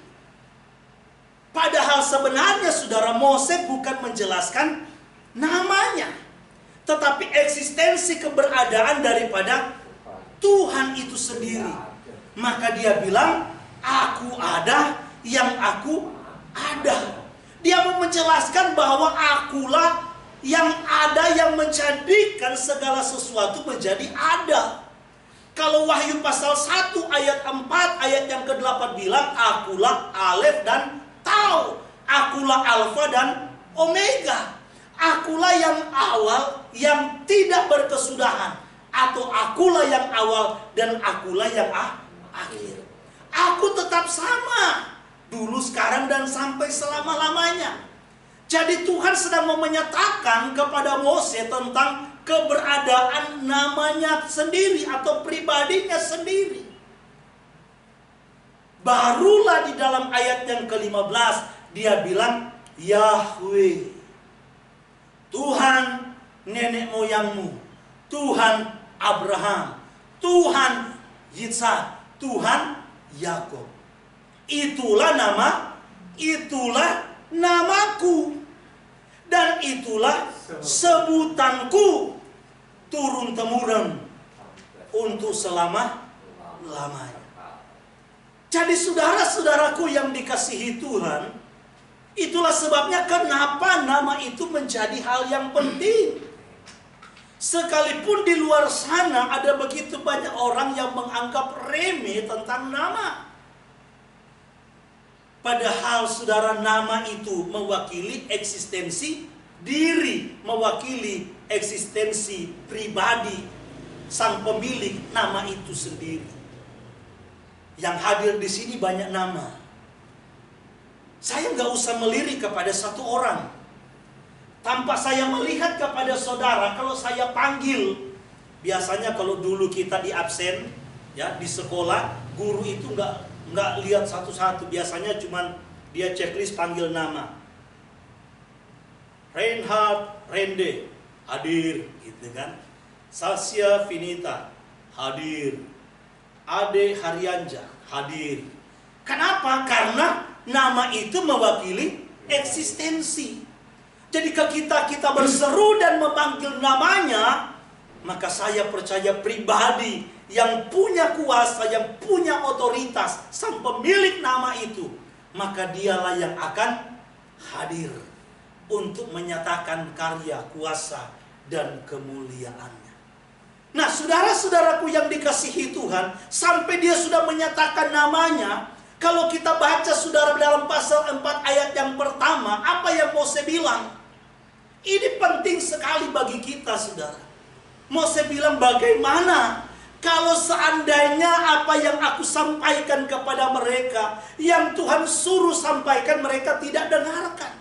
Padahal sebenarnya saudara, Mose bukan menjelaskan namanya, tetapi eksistensi keberadaan daripada Tuhan itu sendiri. Maka dia bilang, aku ada yang aku ada. Dia mau menjelaskan bahwa akulah yang ada yang menjadikan segala sesuatu menjadi ada. Kalau Wahyu pasal 1 ayat 4 ayat yang ke-8 bilang, akulah Alef dan Tau, akulah Alfa dan Omega, akulah yang awal yang tidak berkesudahan, atau akulah yang awal dan akulah yang akhir. Aku tetap sama, dulu, sekarang, dan sampai selama-lamanya. Jadi Tuhan sedang mau menyatakan kepada Mose tentang keberadaan namanya sendiri atau pribadinya sendiri. Barulah di dalam ayat yang ke-15 dia bilang, Yahweh, Tuhan nenek moyangmu, Tuhan Abraham, Tuhan Yitzhak, Tuhan Yakub. Itulah namaku, dan itulah sebutanku turun-temurun untuk selama-lamanya. Jadi saudara-saudaraku yang dikasihi Tuhan, itulah sebabnya kenapa nama itu menjadi hal yang penting. Sekalipun di luar sana ada begitu banyak orang yang menganggap remeh tentang nama. Padahal saudara, nama itu mewakili eksistensi diri, mewakili eksistensi pribadi sang pemilik nama itu sendiri. Yang hadir di sini banyak nama. Saya nggak usah melirik kepada satu orang. tanpa saya melihat kepada saudara, kalau saya panggil, biasanya kalau dulu kita di absen, ya di sekolah, guru itu nggak lihat satu-satu, biasanya cuman dia checklist panggil nama. Reinhard Rende hadir, gitu kan? Sasya Finita hadir, Ade Haryanja hadir. Kenapa? Karena nama itu mewakili eksistensi. Jadi ketika kita berseru dan memanggil namanya, maka saya percaya pribadi yang punya kuasa, yang punya otoritas, sang pemilik nama itu, maka dialah yang akan hadir untuk menyatakan karya, kuasa, dan kemuliaannya. Nah, saudara-saudaraku yang dikasihi Tuhan, sampai dia sudah menyatakan namanya. Kalau kita baca saudara dalam pasal 4 ayat yang pertama, apa yang Mose bilang? Ini penting sekali bagi kita, saudara. Mose bilang, bagaimana kalau seandainya apa yang aku sampaikan kepada mereka, yang Tuhan suruh sampaikan, mereka tidak dengarkan.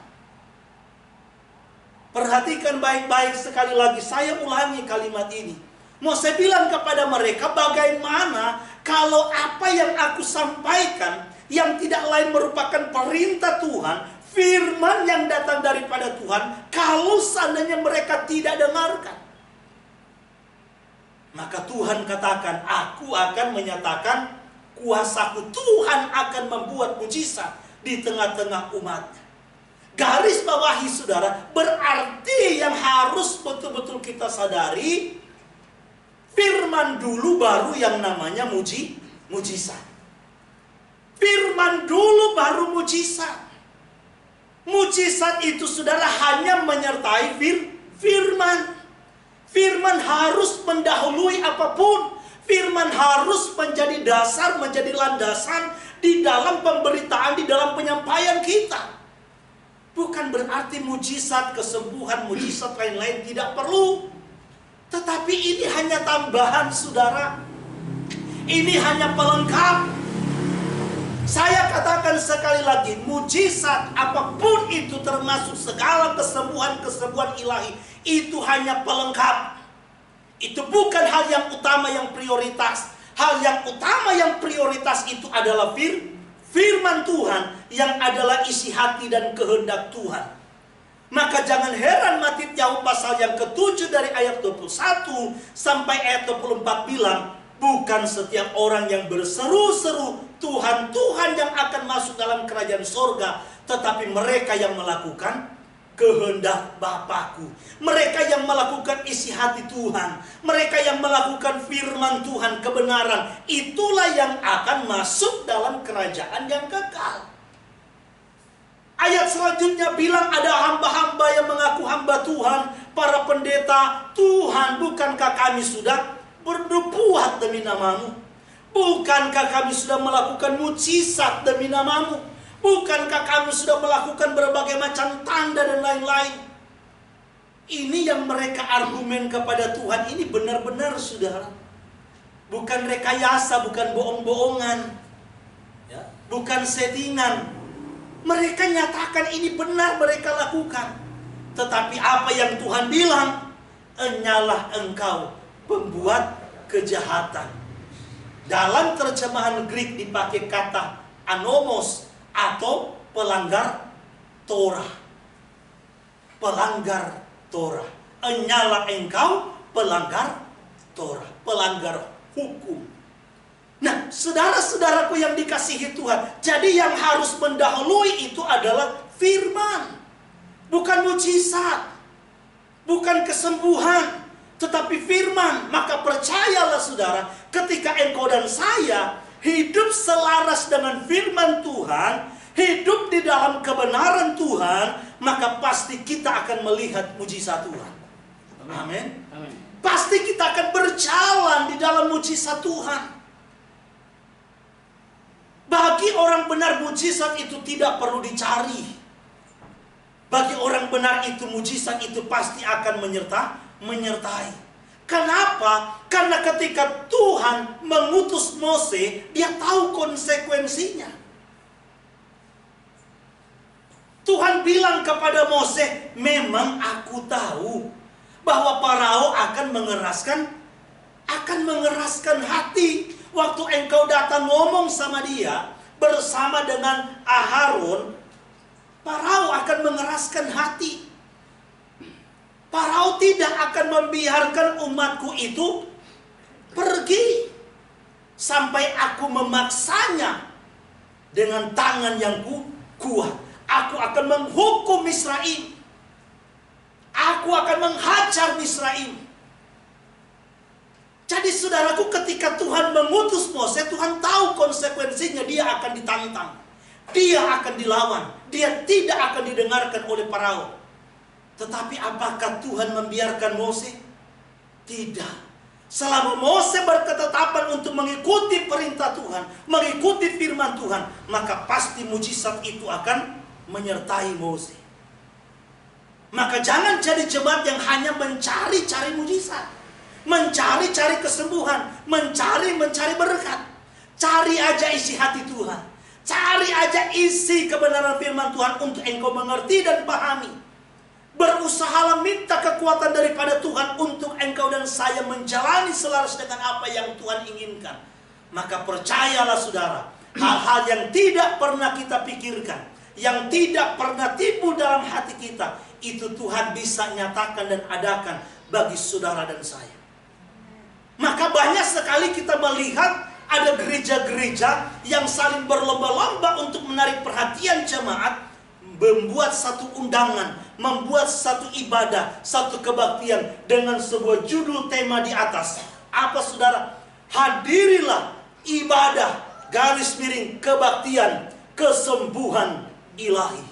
Perhatikan baik-baik sekali lagi, saya ulangi kalimat ini. Mose bilang kepada mereka, bagaimana kalau apa yang aku sampaikan, yang tidak lain merupakan perintah Tuhan, firman yang datang daripada Tuhan, kalau seandainya mereka tidak dengarkan. Maka Tuhan katakan, aku akan menyatakan kuasaku. Tuhan akan membuat mujizat di tengah-tengah umatnya. Garis bawahi saudara, berarti yang harus betul-betul kita sadari, firman dulu baru yang namanya mujizat. Firman dulu baru mujizat. Mujizat itu saudara hanya menyertai firman. Firman harus mendahului apapun. Firman harus menjadi dasar, menjadi landasan di dalam pemberitaan, di dalam penyampaian kita. Bukan berarti mujizat, kesembuhan, mujizat lain-lain tidak perlu. Tetapi ini hanya tambahan, saudara. Ini hanya pelengkap. Saya katakan sekali lagi, mujizat apapun itu, termasuk segala kesembuhan-kesembuhan ilahi, itu hanya pelengkap. Itu bukan hal yang utama, yang prioritas. Hal yang utama, yang prioritas itu adalah firman Tuhan, yang adalah isi hati dan kehendak Tuhan. Maka jangan heran Matius pasal yang ke-7 dari ayat 21 sampai ayat 24 bilang, bukan setiap orang yang berseru-seru Tuhan, Tuhan yang akan masuk dalam kerajaan sorga, tetapi mereka yang melakukan kehendak Bapakku. Mereka yang melakukan isi hati Tuhan, mereka yang melakukan firman Tuhan, kebenaran, itulah yang akan masuk dalam kerajaan yang kekal. Ayat selanjutnya bilang ada hamba-hamba yang mengaku hamba Tuhan, para pendeta. Tuhan, bukankah kami sudah berbuat demi namamu? Bukankah kami sudah melakukan mujizat demi namamu? Bukankah kami sudah melakukan berbagai macam tanda dan lain-lain? Ini yang mereka argumen kepada Tuhan. Ini benar-benar, saudara, bukan rekayasa, bukan bohong-bohongan, ya, bukan settingan. Mereka nyatakan ini benar mereka lakukan. Tetapi apa yang Tuhan bilang? Enyalah engkau pembuat kejahatan. Dalam terjemahan Greek dipakai kata anomos atau pelanggar Torah. Pelanggar Torah. Enyalah engkau pelanggar Torah, pelanggar hukum. Nah, saudara-saudaraku yang dikasihi Tuhan, jadi yang harus mendahului itu adalah firman. Bukan mujizat, bukan kesembuhan, tetapi firman. Maka percayalah saudara, ketika engkau dan saya hidup selaras dengan firman Tuhan, hidup di dalam kebenaran Tuhan, maka pasti kita akan melihat mujizat Tuhan. Amin. Pasti kita akan berjalan di dalam mujizat Tuhan. Bagi orang benar, mujizat itu tidak perlu dicari. Bagi orang benar itu, mujizat itu pasti akan menyertai. Kenapa? Karena ketika Tuhan mengutus Mose, dia tahu konsekuensinya. Tuhan bilang kepada Moses, memang aku tahu bahwa Farao akan mengeraskan hati. Waktu engkau datang ngomong sama dia bersama dengan Aharon, Farao akan mengeraskan hati. Farao tidak akan membiarkan umatku itu pergi sampai aku memaksanya dengan tangan yang kuat. Aku akan menghukum Misraim. Aku akan menghajar Misraim. Jadi saudaraku, ketika Tuhan mengutus Moses, Tuhan tahu konsekuensinya. Dia akan ditantang, dia akan dilawan, dia tidak akan didengarkan oleh Farao. Tetapi apakah Tuhan membiarkan Moses? Tidak. Selama Moses berketetapan untuk mengikuti perintah Tuhan, mengikuti firman Tuhan, maka pasti mujizat itu akan menyertai Moses. Maka jangan jadi jemaat yang hanya mencari-cari mujizat, mencari-cari kesembuhan, mencari berkat. Cari aja isi hati Tuhan, cari aja isi kebenaran firman Tuhan untuk engkau mengerti dan pahami. Berusahalah minta kekuatan daripada Tuhan untuk engkau dan saya menjalani selaras dengan apa yang Tuhan inginkan. Maka percayalah saudara, hal-hal yang tidak pernah kita pikirkan, yang tidak pernah timbul dalam hati kita, itu Tuhan bisa nyatakan dan adakan bagi saudara dan saya. Maka banyak sekali kita melihat ada gereja-gereja yang saling berlomba-lomba untuk menarik perhatian jemaat, membuat satu undangan, membuat satu ibadah, satu kebaktian dengan sebuah judul tema di atas. Apa saudara? Hadirilah ibadah garis miring kebaktian kesembuhan ilahi.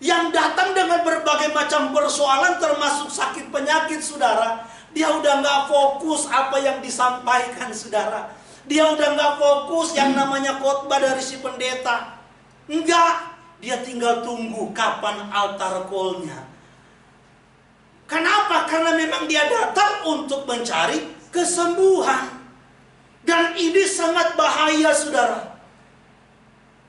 Yang datang dengan berbagai macam persoalan termasuk sakit penyakit saudara. Dia udah gak fokus apa yang disampaikan saudara. Dia udah gak fokus yang namanya khotbah dari si pendeta. Enggak. Dia tinggal tunggu kapan altar call-nya. Kenapa? Karena memang dia datang untuk mencari kesembuhan. Dan ini sangat bahaya saudara.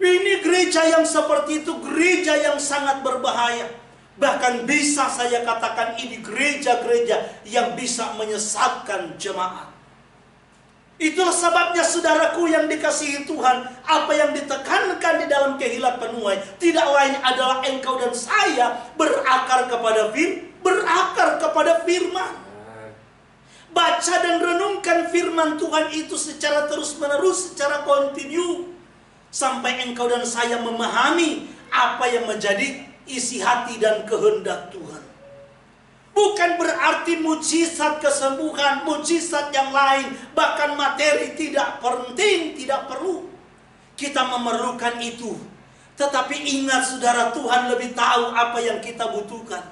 Ini gereja yang seperti itu, gereja yang sangat berbahaya. Bahkan bisa saya katakan ini gereja-gereja yang bisa menyesatkan jemaat. Itulah sebabnya saudaraku yang dikasihi Tuhan, apa yang ditekankan di dalam Kehilat Penuai tidak lain adalah engkau dan saya berakar kepada firman. Baca dan renungkan firman Tuhan itu secara terus-menerus, secara kontinu, sampai engkau dan saya memahami apa yang menjadi isi hati dan kehendak Tuhan. Bukan berarti mujizat kesembuhan, mujizat yang lain, bahkan materi tidak penting, tidak perlu. Kita memerlukan itu. Tetapi ingat saudara, Tuhan lebih tahu apa yang kita butuhkan.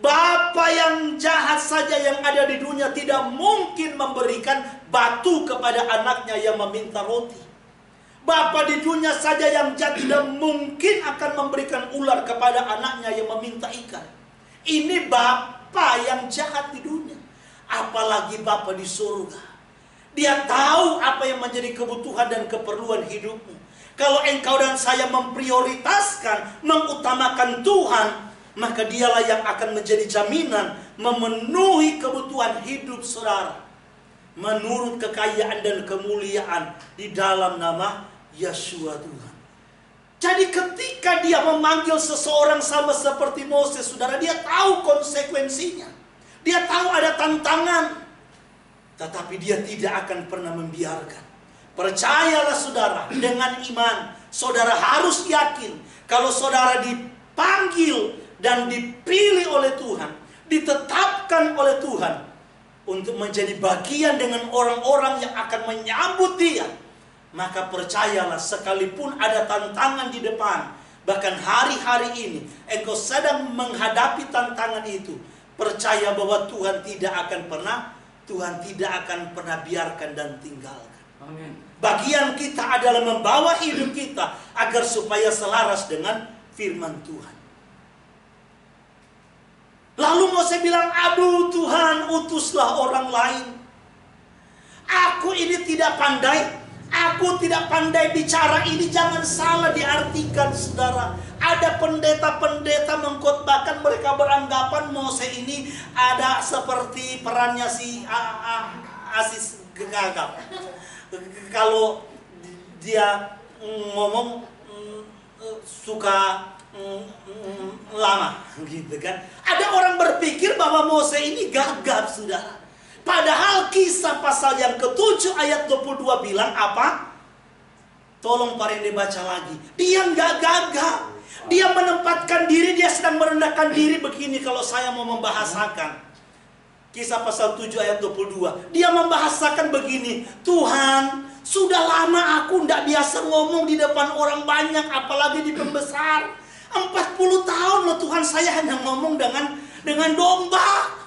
Bapa yang jahat saja yang ada di dunia tidak mungkin memberikan batu kepada anaknya yang meminta roti. Bapa di dunia saja yang jahat tidak mungkin akan memberikan ular kepada anaknya yang meminta ikan. Ini Bapa yang jahat di dunia. Apalagi Bapa di surga. Dia tahu apa yang menjadi kebutuhan dan keperluan hidupmu. Kalau engkau dan saya memprioritaskan, mengutamakan Tuhan, maka dialah yang akan menjadi jaminan memenuhi kebutuhan hidup saudara. Menurut kekayaan dan kemuliaan di dalam nama Yeshua Tuhan. Jadi ketika dia memanggil seseorang sama seperti Moses, saudara, dia tahu konsekuensinya. Dia tahu ada tantangan. Tetapi dia tidak akan pernah membiarkan. Percayalah saudara, dengan iman, saudara harus yakin. Kalau saudara dipanggil dan dipilih oleh Tuhan, ditetapkan oleh Tuhan untuk menjadi bagian dengan orang-orang yang akan menyambut dia, maka percayalah, sekalipun ada tantangan di depan, bahkan hari-hari ini engkau sedang menghadapi tantangan itu, percaya bahwa Tuhan tidak akan pernah biarkan dan tinggalkan. Amin. Bagian kita adalah membawa hidup kita agar supaya selaras dengan firman Tuhan. Lalu Moses bilang, aduh Tuhan, utuslah orang lain. Aku ini tidak pandai. Aku Aku tidak pandai bicara, ini jangan salah diartikan, saudara. Ada pendeta-pendeta mengkhotbahkan, mereka beranggapan Mose ini ada seperti perannya si Asis Gagap. Kalau dia ngomong suka lama gitu kan. Ada orang berpikir bahwa Mose ini gagap, saudara. Padahal Kisah pasal yang ke-7 ayat 22 bilang apa? Tolong Pak Rende baca lagi. Dia nggak gagap. Dia menempatkan diri, dia sedang merendahkan diri begini kalau saya mau membahasakan. Kisah pasal 7 ayat 22. Dia membahasakan begini. Tuhan, sudah lama aku tidak biasa ngomong di depan orang banyak, apalagi di pembesar. 40 tahun loh Tuhan, saya hanya ngomong dengan domba.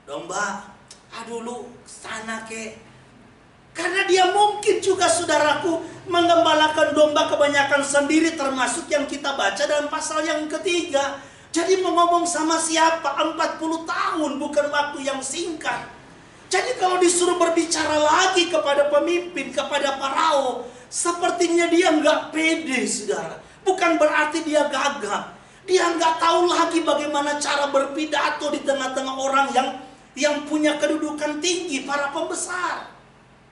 Domba, aduh lu sana ke. Karena dia mungkin juga, saudaraku, mengembalakan domba kebanyakan sendiri, termasuk yang kita baca dalam pasal yang ketiga. Jadi mau ngomong sama siapa? 40 tahun bukan waktu yang singkat. Jadi kalau disuruh berbicara lagi kepada pemimpin, kepada Farao, sepertinya dia nggak pede, saudara. Bukan berarti dia gagap. Dia nggak tahu lagi bagaimana cara berpidato di tengah-tengah orang yang punya kedudukan tinggi, para pembesar.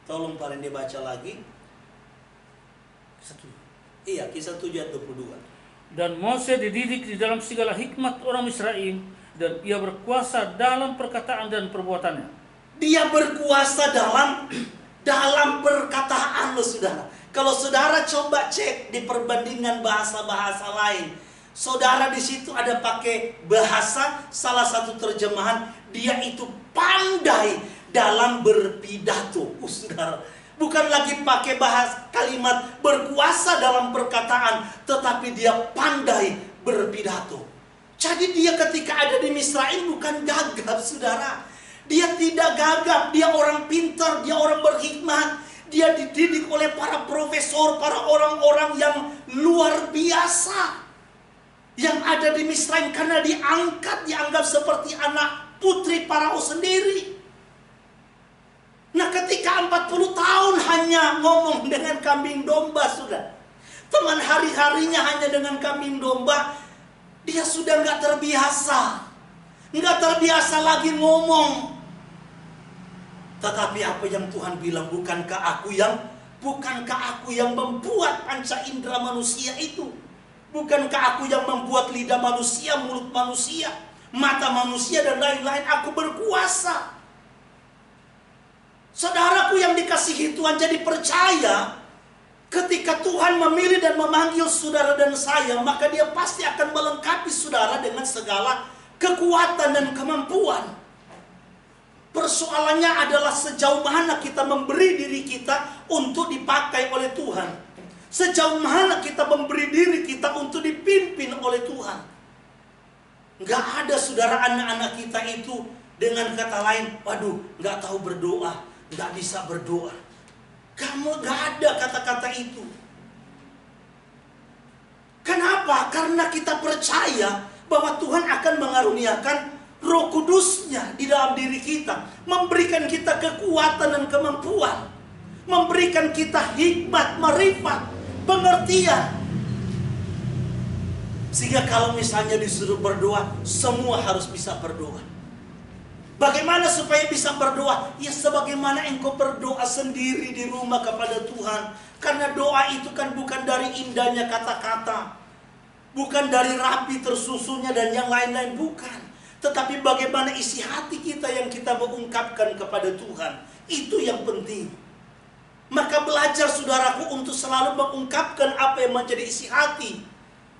Tolong Pak Rende baca lagi. Iya, Kisah 7 ayat 22. Dan Mose dididik di dalam segala hikmat orang Israel, dan ia berkuasa dalam perkataan dan perbuatannya. Dia berkuasa dalam perkataan, loh saudara. Kalau saudara coba cek di perbandingan bahasa-bahasa lain, saudara di situ ada pakai bahasa, salah satu terjemahan, dia itu pandai dalam berpidato. Saudara, bukan lagi pakai kalimat berkuasa dalam perkataan, tetapi dia pandai berpidato. Jadi dia ketika ada di Misraim bukan gagap, saudara. Dia tidak gagap, dia orang pintar, dia orang berhikmat. Dia dididik oleh para profesor, para orang-orang yang luar biasa yang ada di Misraim, karena dianggap seperti anak putri Farao sendiri. Nah, ketika 40 tahun hanya ngomong dengan kambing domba, sudah. Teman hari-harinya hanya dengan kambing domba, dia sudah nggak terbiasa. Nggak terbiasa lagi ngomong. Tetapi apa yang Tuhan bilang, bukankah aku yang membuat panca indera manusia itu? Bukankah aku yang membuat lidah manusia, mulut manusia, mata manusia, dan lain-lain? Aku berkuasa. Saudaraku yang dikasihi Tuhan, jadi percaya ketika Tuhan memilih dan memanggil saudara dan saya, maka dia pasti akan melengkapi saudara dengan segala kekuatan dan kemampuan. Persoalannya adalah sejauh mana kita memberi diri kita untuk dipakai oleh Tuhan. Sejauh mana kita memberi diri kita untuk dipimpin oleh Tuhan. Nggak ada, saudara, anak-anak kita itu dengan kata lain, waduh, nggak tahu berdoa, nggak bisa berdoa. Kamu nggak ada kata-kata itu. Kenapa? Karena kita percaya bahwa Tuhan akan mengaruniakan Roh Kudus-Nya di dalam diri kita, memberikan kita kekuatan dan kemampuan, memberikan kita hikmat, marifat, pengertian. Sehingga kalau misalnya disuruh berdoa, semua harus bisa berdoa. Bagaimana supaya bisa berdoa? Ya sebagaimana engkau berdoa sendiri di rumah kepada Tuhan. Karena doa itu kan bukan dari indahnya kata-kata, bukan dari rapi tersusunnya dan yang lain-lain, bukan. Tetapi bagaimana isi hati kita yang kita mengungkapkan kepada Tuhan. Itu yang penting. Maka belajar, saudaraku, untuk selalu mengungkapkan apa yang menjadi isi hati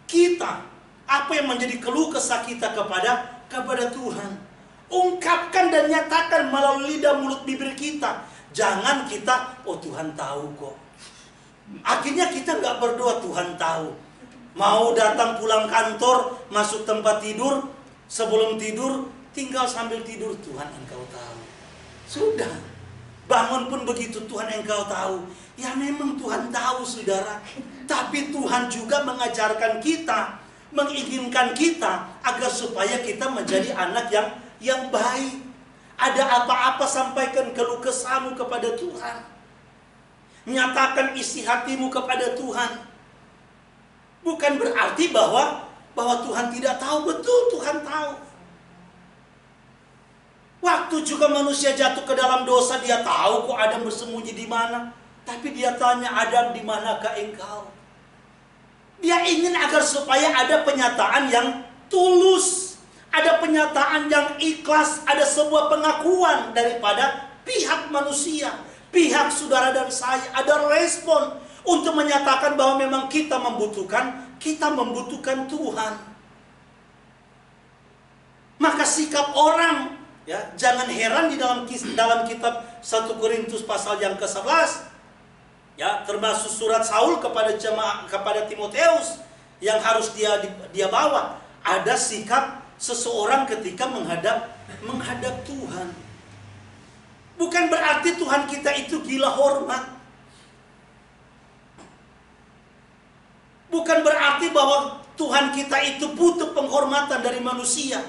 kita, apa yang menjadi keluh kesah kita kepada Tuhan. Ungkapkan dan nyatakan melalui lidah mulut bibir kita. Jangan kita, oh Tuhan tahu kok. Akhirnya kita nggak berdoa, Tuhan tahu. Mau datang pulang kantor, masuk tempat tidur, sebelum tidur, tinggal sambil tidur, Tuhan engkau tahu. Sudah. Bangun pun begitu, Tuhan engkau tahu. Ya memang Tuhan tahu, saudara. Tapi Tuhan juga mengajarkan kita, menginginkan kita, agar supaya kita menjadi anak yang baik. Ada apa-apa sampaikan keluh kesahmu kepada Tuhan. Nyatakan isi hatimu kepada Tuhan. Bukan berarti bahwa Tuhan tidak tahu. Betul, Tuhan tahu. Waktu juga manusia jatuh ke dalam dosa, dia tahu kok Adam bersembunyi di mana. Tapi dia tanya, Adam, di manakah engkau? Dia ingin agar supaya ada penyataan yang tulus, ada penyataan yang ikhlas, ada sebuah pengakuan daripada pihak manusia, pihak saudara dan saya, ada respon untuk menyatakan bahwa memang kita membutuhkan Tuhan. Maka sikap orang, ya, jangan heran di dalam kitab 1 Korintus pasal yang ke-11, ya, termasuk surat Saul kepada Timoteus yang harus dia bawa, ada sikap seseorang ketika menghadap Tuhan. Bukan berarti Tuhan kita itu gila hormat. Bukan berarti bahwa Tuhan kita itu butuh penghormatan dari manusia.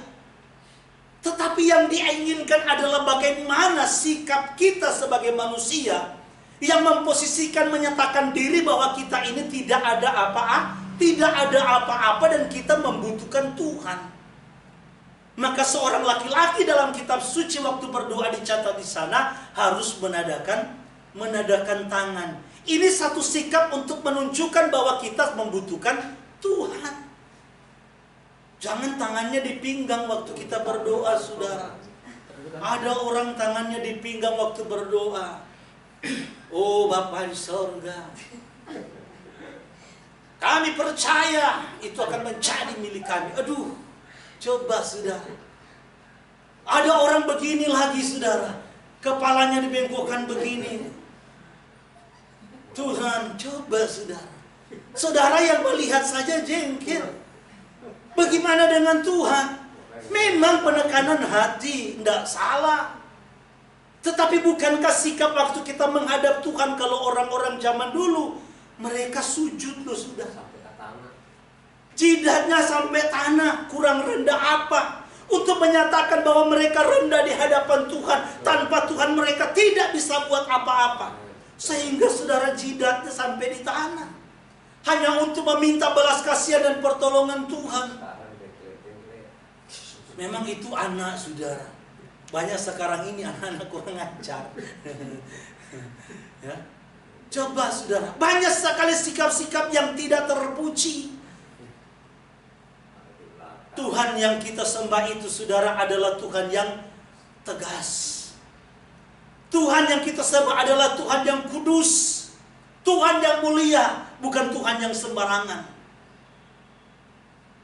Tetapi yang diinginkan adalah bagaimana sikap kita sebagai manusia yang memposisikan, menyatakan diri bahwa kita ini tidak ada apa-apa dan kita membutuhkan Tuhan. Maka seorang laki-laki dalam kitab suci waktu berdoa dicatat di sana harus menadakan tangan. Ini satu sikap untuk menunjukkan bahwa kita membutuhkan Tuhan. Jangan tangannya di pinggang waktu kita berdoa, saudara. Ada orang tangannya di pinggang waktu berdoa. Oh, Bapa di sorga, kami percaya itu akan menjadi milik kami. Aduh, coba saudara. Ada orang begini lagi, saudara. Kepalanya dibengkokkan begini. Tuhan, coba saudara. Saudara yang melihat saja jengkel. Bagaimana dengan Tuhan? Memang penekanan hati, tidak salah. Tetapi bukankah sikap waktu kita menghadap Tuhan, kalau orang-orang zaman dulu, mereka sujud loh, sudah. Jidatnya sampai tanah, kurang rendah apa? Untuk menyatakan bahwa mereka rendah di hadapan Tuhan. Tanpa Tuhan mereka tidak bisa buat apa-apa. Sehingga saudara jidatnya sampai di tanah. Hanya untuk meminta belas kasihan dan pertolongan Tuhan. Memang itu anak, saudara. Banyak sekarang ini anak-anak kurang ajar. Ya. Coba saudara, banyak sekali sikap-sikap yang tidak terpuji. Tuhan yang kita sembah itu, saudara, adalah Tuhan yang tegas. Tuhan yang kita sembah adalah Tuhan yang kudus, Tuhan yang mulia, bukan Tuhan yang sembarangan.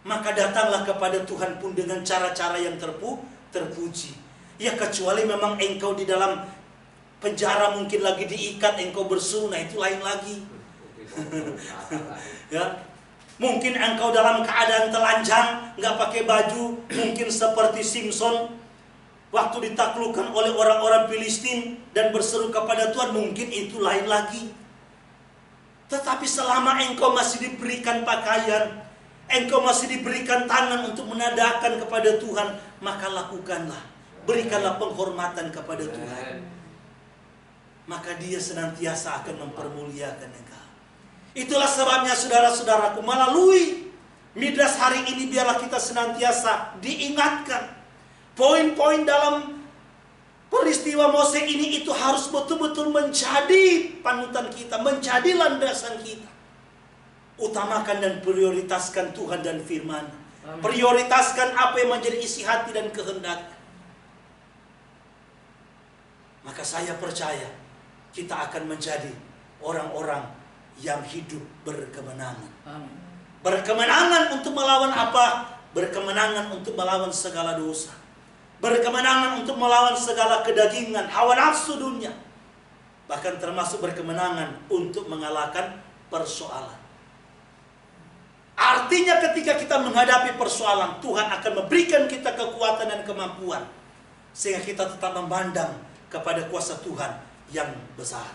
Maka datanglah kepada Tuhan pun dengan cara-cara yang terpuji. Ya, kecuali memang engkau di dalam penjara, mungkin lagi diikat, engkau bersunah, itu lain lagi. Ya, mungkin engkau dalam keadaan telanjang, nggak pakai baju, mungkin seperti Simpson waktu ditaklukkan oleh orang-orang Filistin dan berseru kepada Tuhan, mungkin itu lain lagi. Tetapi selama engkau masih diberikan pakaian, engkau masih diberikan tangan untuk menadakan kepada Tuhan, maka lakukanlah, berikanlah penghormatan kepada Tuhan. Maka Dia senantiasa akan mempermuliakan engkau. Itulah sebabnya saudara-saudaraku, melalui Midras hari ini biarlah kita senantiasa diingatkan. Poin-poin dalam peristiwa Mose ini itu harus betul-betul menjadi panutan kita, menjadi landasan kita. Utamakan dan prioritaskan Tuhan dan firman. Prioritaskan apa yang menjadi isi hati dan kehendak. Maka saya percaya kita akan menjadi orang-orang yang hidup berkemenangan. Berkemenangan untuk melawan apa? Berkemenangan untuk melawan segala dosa. Berkemenangan untuk melawan segala kedagingan, hawa nafsu dunia. Bahkan termasuk berkemenangan untuk mengalahkan persoalan. Artinya ketika kita menghadapi persoalan, Tuhan akan memberikan kita kekuatan dan kemampuan. Sehingga kita tetap memandang kepada kuasa Tuhan yang besar.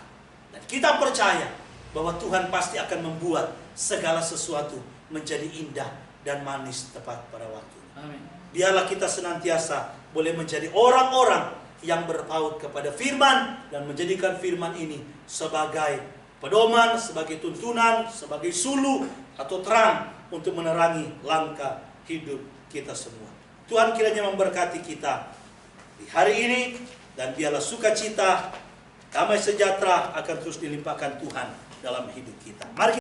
Dan kita percaya bahwa Tuhan pasti akan membuat segala sesuatu menjadi indah dan manis tepat pada waktunya. Amin. Biarlah kita senantiasa boleh menjadi orang-orang yang berpaut kepada firman dan menjadikan firman ini sebagai pedoman, sebagai tuntunan, sebagai suluh atau terang untuk menerangi langkah hidup kita semua. Tuhan kiranya memberkati kita di hari ini, dan biarlah sukacita, damai sejahtera akan terus dilimpahkan Tuhan dalam hidup kita. Mari